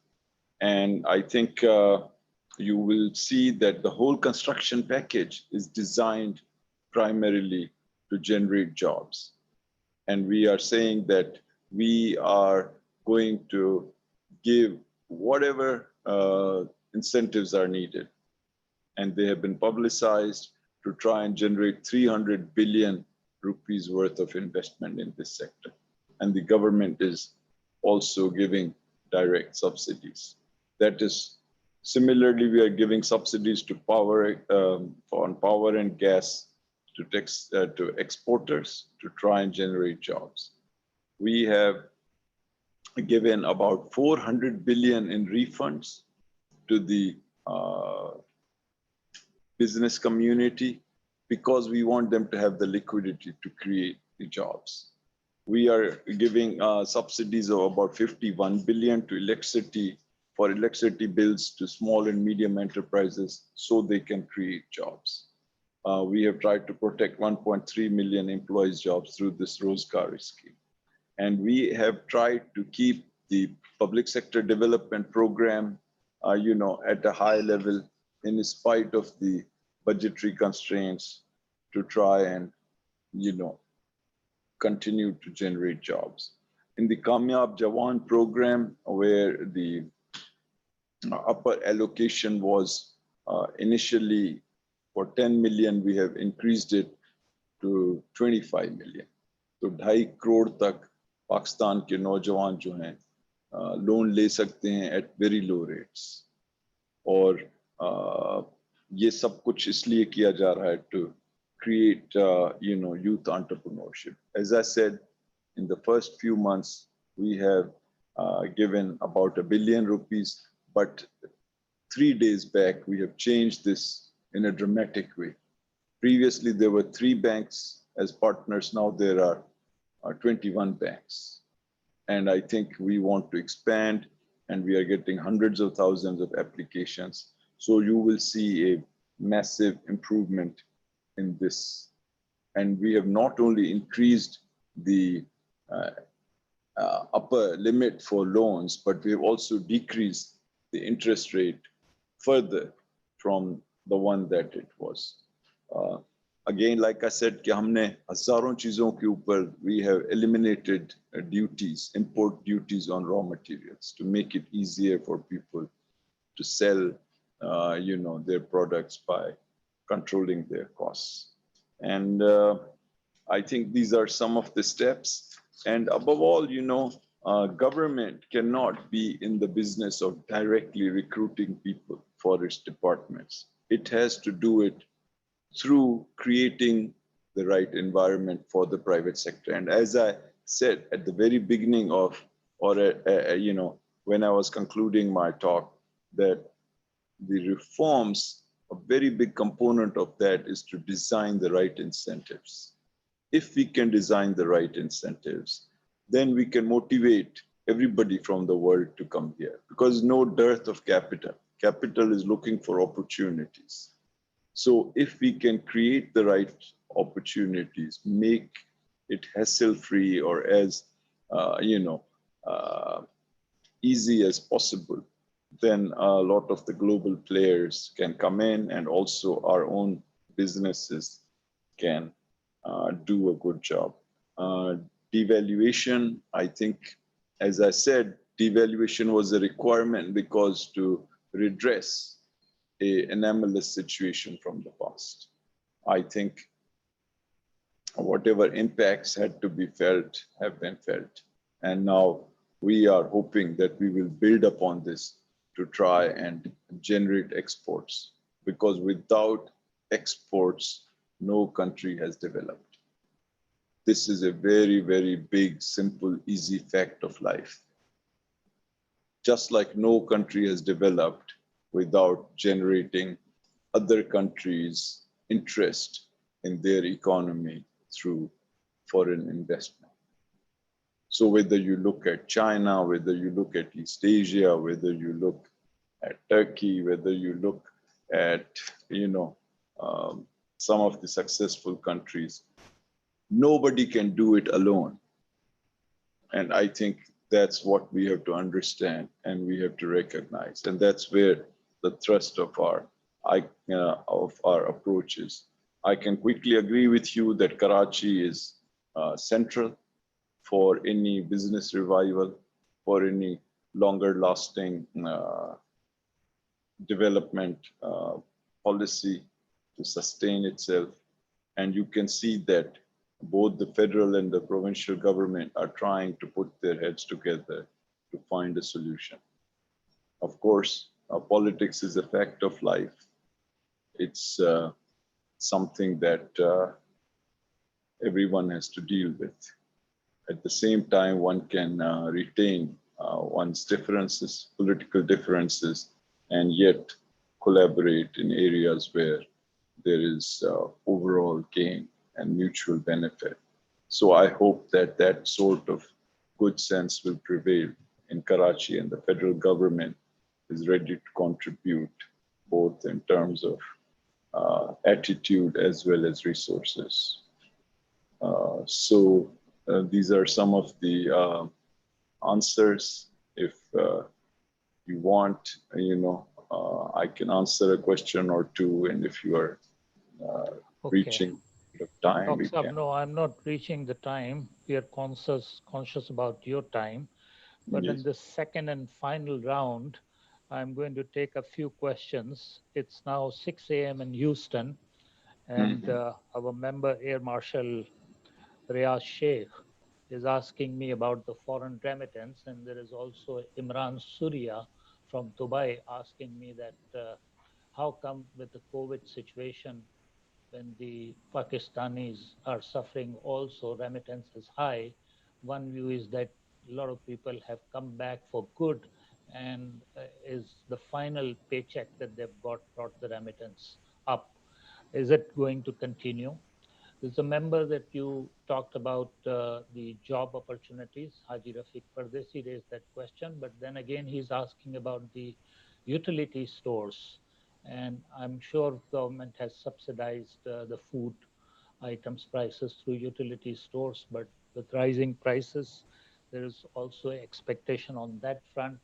And I think you will see that the whole construction package is designed primarily to generate jobs. And we are saying that we are going to give whatever incentives are needed. And they have been publicized to try and generate 300 billion rupees worth of investment in this sector. And the government is also giving direct subsidies. That is, similarly, we are giving subsidies to power, on power and gas to exporters to try and generate jobs. We have given about 400 billion in refunds to the business community because we want them to have the liquidity to create the jobs. We are giving subsidies of about 51 billion to electricity bills to small and medium enterprises so they can create jobs. We have tried to protect 1.3 million employees' jobs through this Rozgari scheme. And we have tried to keep the public sector development program, at a high level in spite of the budgetary constraints to try and, continue to generate jobs. In the Kamyab Jawan program, where the upper allocation was initially for 10 million, we have increased it to 25 million. So 2.5 crore tak Pakistan ke naujawan jo hain loan le sakte hain at very low rates. Or ye sab kuch isliye kiya ja raha hai to create youth entrepreneurship. As I said, in the first few months, we have given about 1 billion rupees, but 3 days back, we have changed this in a dramatic way. Previously, there were 3 banks as partners. Now there are 21 banks. And I think we want to expand, and we are getting hundreds of thousands of applications. So you will see a massive improvement in this. And we have not only increased the upper limit for loans, but we have also decreased the interest rate further from the one that it was. Again, like I said, कि हमने हजारों चीजों के ऊपर we have eliminated duties, import duties on raw materials to make it easier for people to sell, their products by controlling their costs. And I think these are some of the steps. And above all, government cannot be in the business of directly recruiting people for its departments. It has to do it through creating the right environment for the private sector. And as I said at the very beginning of, when I was concluding my talk, that the reforms, a very big component of that is to design the right incentives. If we can design the right incentives, then we can motivate everybody from the world to come here, because no dearth of capital. Capital is looking for opportunities. So if we can create the right opportunities, make it hassle-free or as, easy as possible, then a lot of the global players can come in, and also our own businesses can do a good job. Devaluation, I think, as I said, devaluation was a requirement because to redress an anomalous situation from the past. I think whatever impacts had to be felt have been felt. And now we are hoping that we will build upon this to try and generate exports, because without exports, no country has developed. This is a very, very big, simple, easy fact of life. Just like no country has developed without generating other countries' interest in their economy through foreign investment. So whether you look at China, whether you look at East Asia, whether you look at Turkey, whether you look at, some of the successful countries, nobody can do it alone. And I think that's what we have to understand and we have to recognize. And that's where the thrust of our approach is. I can quickly agree with you that Karachi is central for any business revival, for any longer lasting development policy to sustain itself. And you can see that both the federal and the provincial government are trying to put their heads together to find a solution. Of course, politics is a fact of life. It's something that everyone has to deal with. At the same time, one can retain one's differences, political differences, and yet collaborate in areas where there is overall gain and mutual benefit. So I hope that that sort of good sense will prevail in Karachi, and the federal government is ready to contribute both in terms of attitude as well as resources. So these are some of the answers. If you want, I can answer a question or two, and if you are reaching the time, we can. No, I'm not reaching the time. We are conscious about your time. But Yes. in the second and final round, I'm going to take a few questions. It's now 6 a.m. in Houston, and our member, Air Marshal Sheikh, is asking me about the foreign remittance. And there is also Imran Surya from Dubai asking me that how come with the COVID situation, when the Pakistanis are suffering also, remittance is high. One view is that a lot of people have come back for good, and is the final paycheck that they've got brought the remittance up. Is it going to continue? There's a member that you talked about the job opportunities. Haji Rafiq Pardesi raised that question, but then again, he's asking about the utility stores. And I'm sure government has subsidized the food items prices through utility stores, but with rising prices, there is also expectation on that front.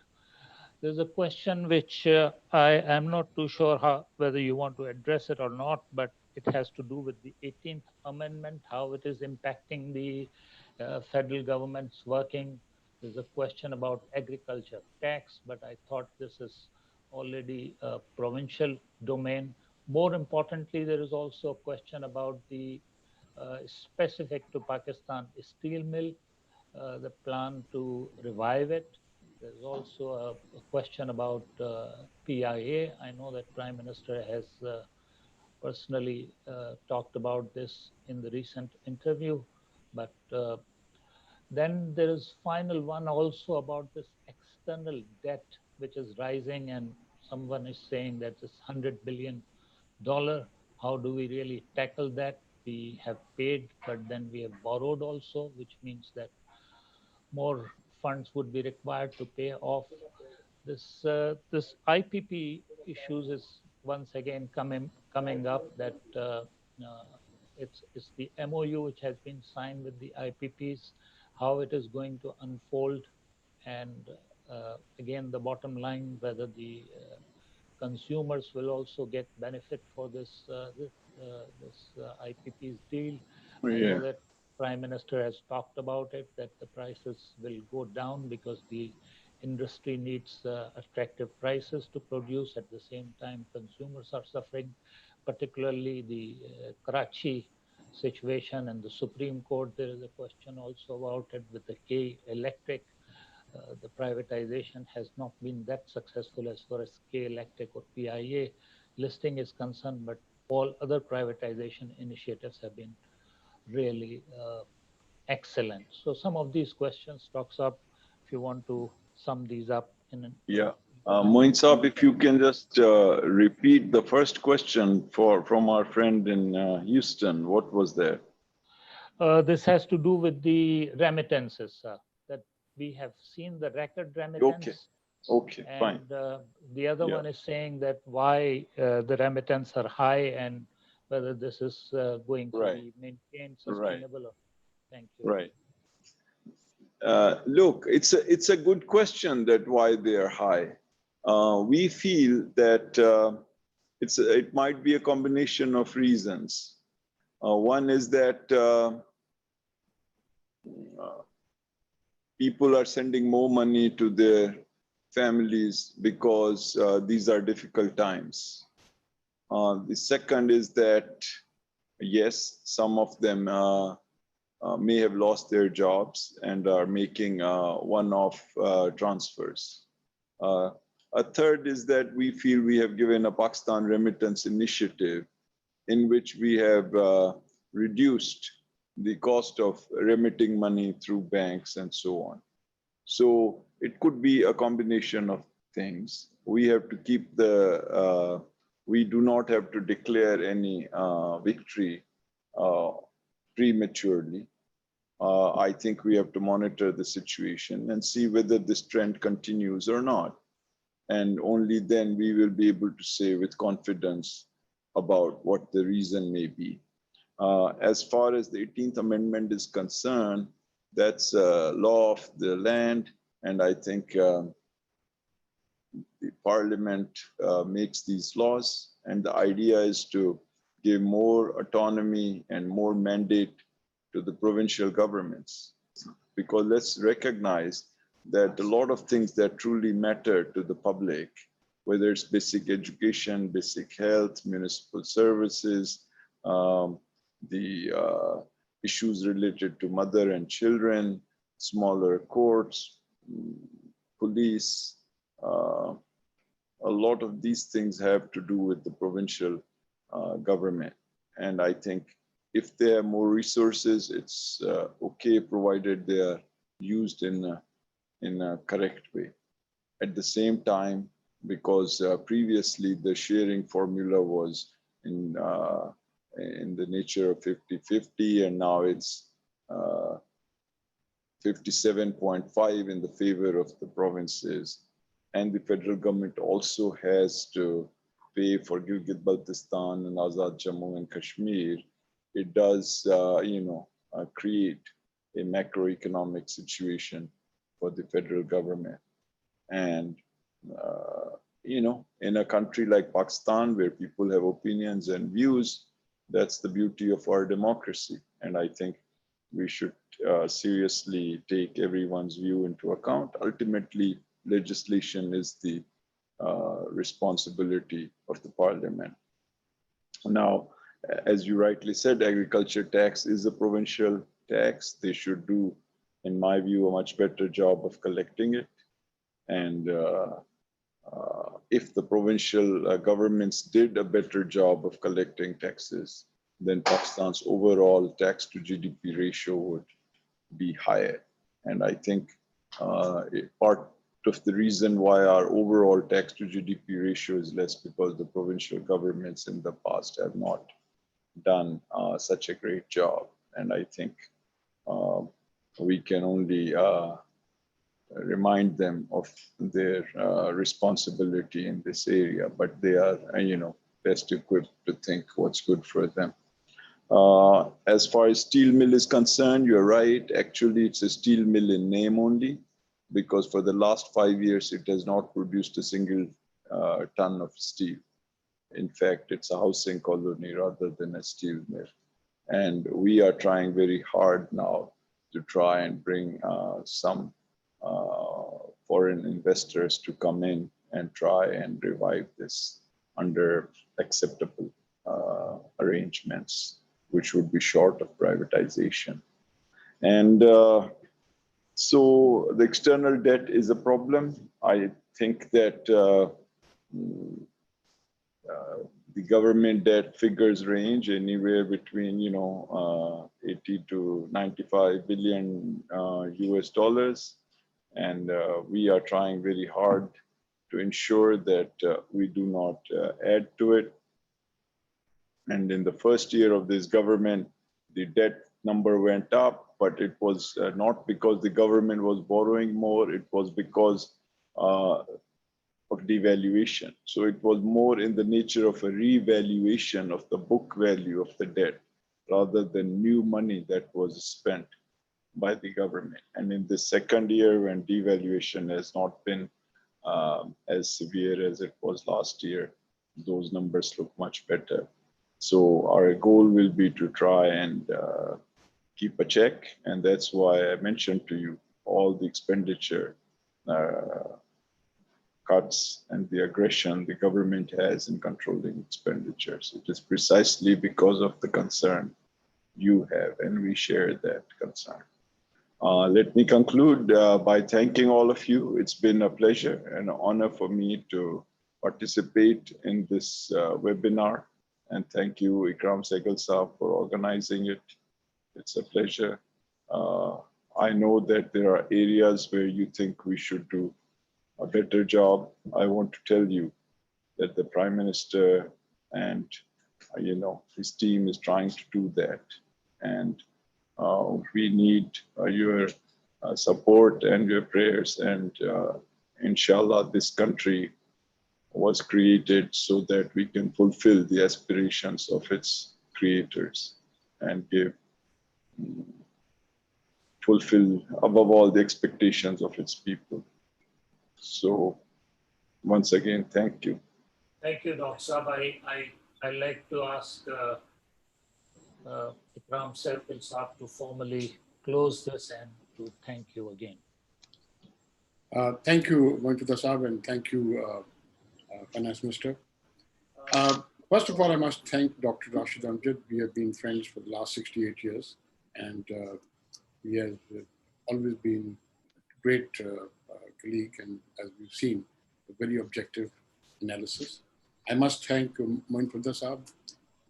There's a question which I am not too sure whether you want to address it or not, but it has to do with the 18th Amendment, how it is impacting the federal government's working. There's a question about agriculture tax, but I thought this is already a provincial domain. More importantly, there is also a question about the specific to Pakistan steel mill, the plan to revive it. There's also a question about PIA. I know that Prime Minister has personally talked about this in the recent interview, but then there is final one also about this external debt, which is rising, and someone is saying that this $100 billion. How do we really tackle that? We have paid, but then we have borrowed also, which means that more funds would be required to pay off this IPP issues is once again coming up, that it's the MOU which has been signed with the IPPs, how it is going to unfold, and again the bottom line, whether the consumers will also get benefit for this IPP's deal. I know that Prime Minister has talked about it, that the prices will go down because the industry needs attractive prices to produce. At the same time, consumers are suffering, particularly the Karachi situation and the Supreme Court. There is a question also about it with the K Electric. The privatization has not been that successful as far as K Electric or PIA listing is concerned, but all other privatization initiatives have been really excellent. So some of these questions talks up, if you want to sum these up in Yeah. Moin Saab, if you can just repeat the first question from our friend in Houston, what was there? This has to do with the remittances, that we have seen the record remittance. Okay, fine. And the other one is saying that why the remittance are high and whether this is going to be maintained sustainable. Thank you. Right. Look, it's a good question that why they are high. We feel that it might be a combination of reasons. One is that people are sending more money to their families because these are difficult times. The second is that, yes, some of them may have lost their jobs and are making one-off transfers. A third is that we feel we have given a Pakistan remittance initiative in which we have reduced the cost of remitting money through banks and so on. So it could be a combination of things. We have to keep we do not have to declare any victory prematurely. I think we have to monitor the situation and see whether this trend continues or not. And only then we will be able to say with confidence about what the reason may be. As far as the 18th Amendment is concerned, that's a law of the land. And I think the Parliament makes these laws. And the idea is to give more autonomy and more mandate to the provincial governments. Because let's recognize that a lot of things that truly matter to the public, whether it's basic education, basic health, municipal services, the issues related to mother and children, smaller courts, police, a lot of these things have to do with the provincial government. And I think if they have more resources, it's okay, provided they are used in a correct way. At the same time, because previously the sharing formula was in the nature of 50-50, and now it's 57.5 in the favor of the provinces. And the federal government also has to pay for Gilgit-Baltistan and Azad Jammu and Kashmir. It does, create a macroeconomic situation for the federal government. And, in a country like Pakistan, where people have opinions and views, that's the beauty of our democracy. And I think we should seriously take everyone's view into account. Ultimately, legislation is the responsibility of the Parliament. Now, as you rightly said, agriculture tax is a provincial tax. They should do, in my view, a much better job of collecting it. And if the provincial governments did a better job of collecting taxes, then Pakistan's overall tax to GDP ratio would be higher. And I think part of the reason why our overall tax to GDP ratio is less because the provincial governments in the past have not done such a great job. And I think we can only remind them of their responsibility in this area, but they are, best equipped to think what's good for them. As far as steel mill is concerned, you're right. Actually, it's a steel mill in name only, because for the last 5 years, it has not produced a single ton of steel. In fact, it's a housing colony rather than a steel mill. And we are trying very hard now to try and bring some foreign investors to come in and try and revive this under acceptable arrangements, which would be short of privatization. And so the external debt is a problem. I think that the government debt figures range anywhere between 80 to 95 billion US dollars, and we are trying very hard to ensure that we do not add to it. And in the first year of this government, the debt number went up, but it was not because the government was borrowing more, it was because of devaluation. So it was more in the nature of a revaluation of the book value of the debt rather than new money that was spent by the government. And in the second year, when devaluation has not been as severe as it was last year, those numbers look much better. So our goal will be to try and keep a check. And that's why I mentioned to you all the expenditure cuts and the aggression the government has in controlling expenditures. It is precisely because of the concern you have, and we share that concern. Let me conclude by thanking all of you. It's been a pleasure and an honor for me to participate in this webinar. And thank you, Ikram Sehgal Saab, for organizing it. It's a pleasure. I know that there are areas where you think we should do a better job. I want to tell you that the Prime Minister and his team is trying to do that. And we need your support and your prayers. And inshallah, this country was created so that we can fulfill the aspirations of its creators and fulfill above all the expectations of its people. So once again, thank you. Thank you, Dr. Saab. I'd like to ask Ikram Sehgal Saab to formally close this and to thank you again. Thank you, Mointuda Saab, and thank you, Finance Minister. First of all, I must thank Dr. Rasheed Amjad. We have been friends for the last 68 years, and he has always been a great colleague, and as we've seen, a very objective analysis. I must thank Mointuda Saab,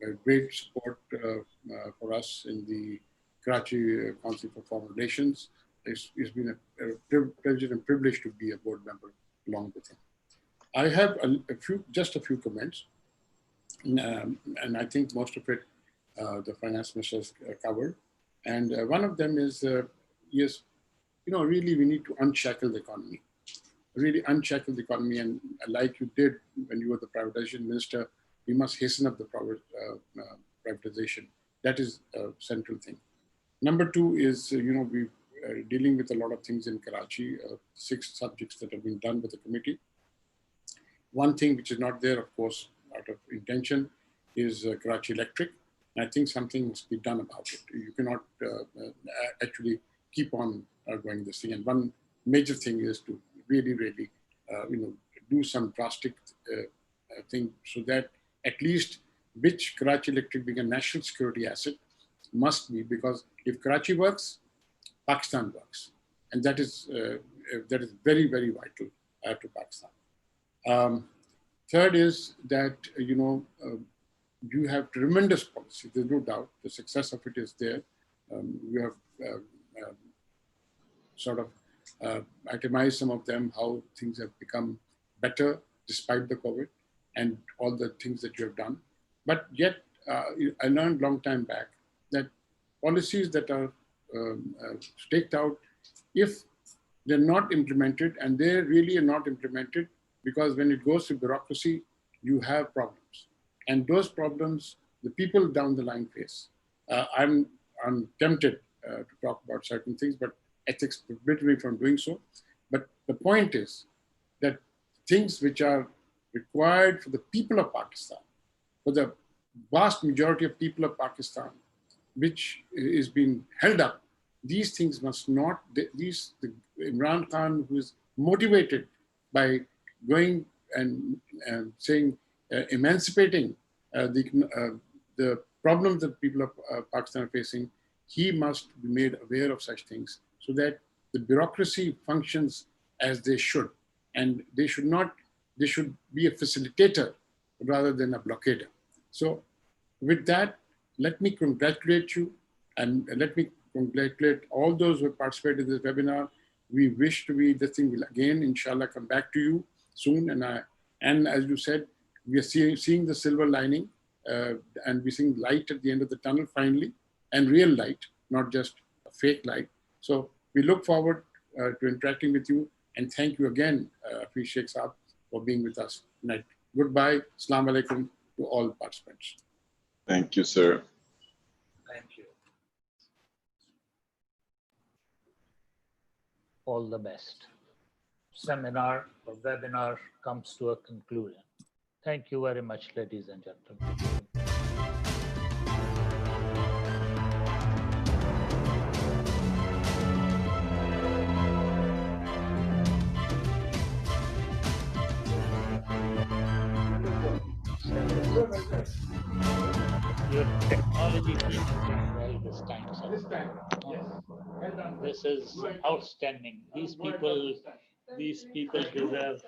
a great support for us in the Karachi Council for Foreign Relations. It's been a pleasure and privilege to be a board member along with him. I have just a few comments, and I think most of it the Finance Minister has covered. And one of them is, yes, really we need to unshackle the economy. Really unshackle the economy, and like you did when you were the privatization minister, we must hasten up the privatization. That is a central thing. Number two is, we're dealing with a lot of things in Karachi, 6 subjects that have been done with the committee. One thing which is not there, of course, out of intention, is Karachi Electric. And I think something must be done about it. You cannot actually keep on going this thing. And one major thing is to really, do some drastic thing so that at least which Karachi Electric being a national security asset must be, because if Karachi works, Pakistan works. And that is very, very vital to Pakistan. Third is that, you have tremendous policy. There's no doubt. The success of it is there. You have sort of itemized some of them, how things have become better despite the COVID and all the things that you have done. But yet, I learned a long time back that policies that are staked out, if they're not implemented, and they really are not implemented, because when it goes to bureaucracy, you have problems. And those problems, the people down the line face. I'm tempted to talk about certain things, but ethics forbid me from doing so. But the point is that things which are required for the people of Pakistan, for the vast majority of people of Pakistan, which is being held up, these things must not, the Imran Khan, who is motivated by going and saying, emancipating the problems that people of Pakistan are facing, he must be made aware of such things so that the bureaucracy functions as they should. And they should be a facilitator rather than a blockader. So with that, let me congratulate you and let me congratulate all those who have participated in this webinar. We wish to be, this thing will again, inshallah, come back to you soon. And as you said, we are seeing the silver lining and we're seeing light at the end of the tunnel finally, and real light, not just a fake light. So we look forward to interacting with you, and thank you again, Hafiz Sheikh Saab, for being with us tonight. Goodbye. Assalamu alaikum to all participants. Thank you, sir. Thank you. All the best. Seminar or webinar comes to a conclusion. Thank you very much, ladies and gentlemen. Your technology team is doing well this time, sir. This time, yes. Well done. This is outstanding. These people deserve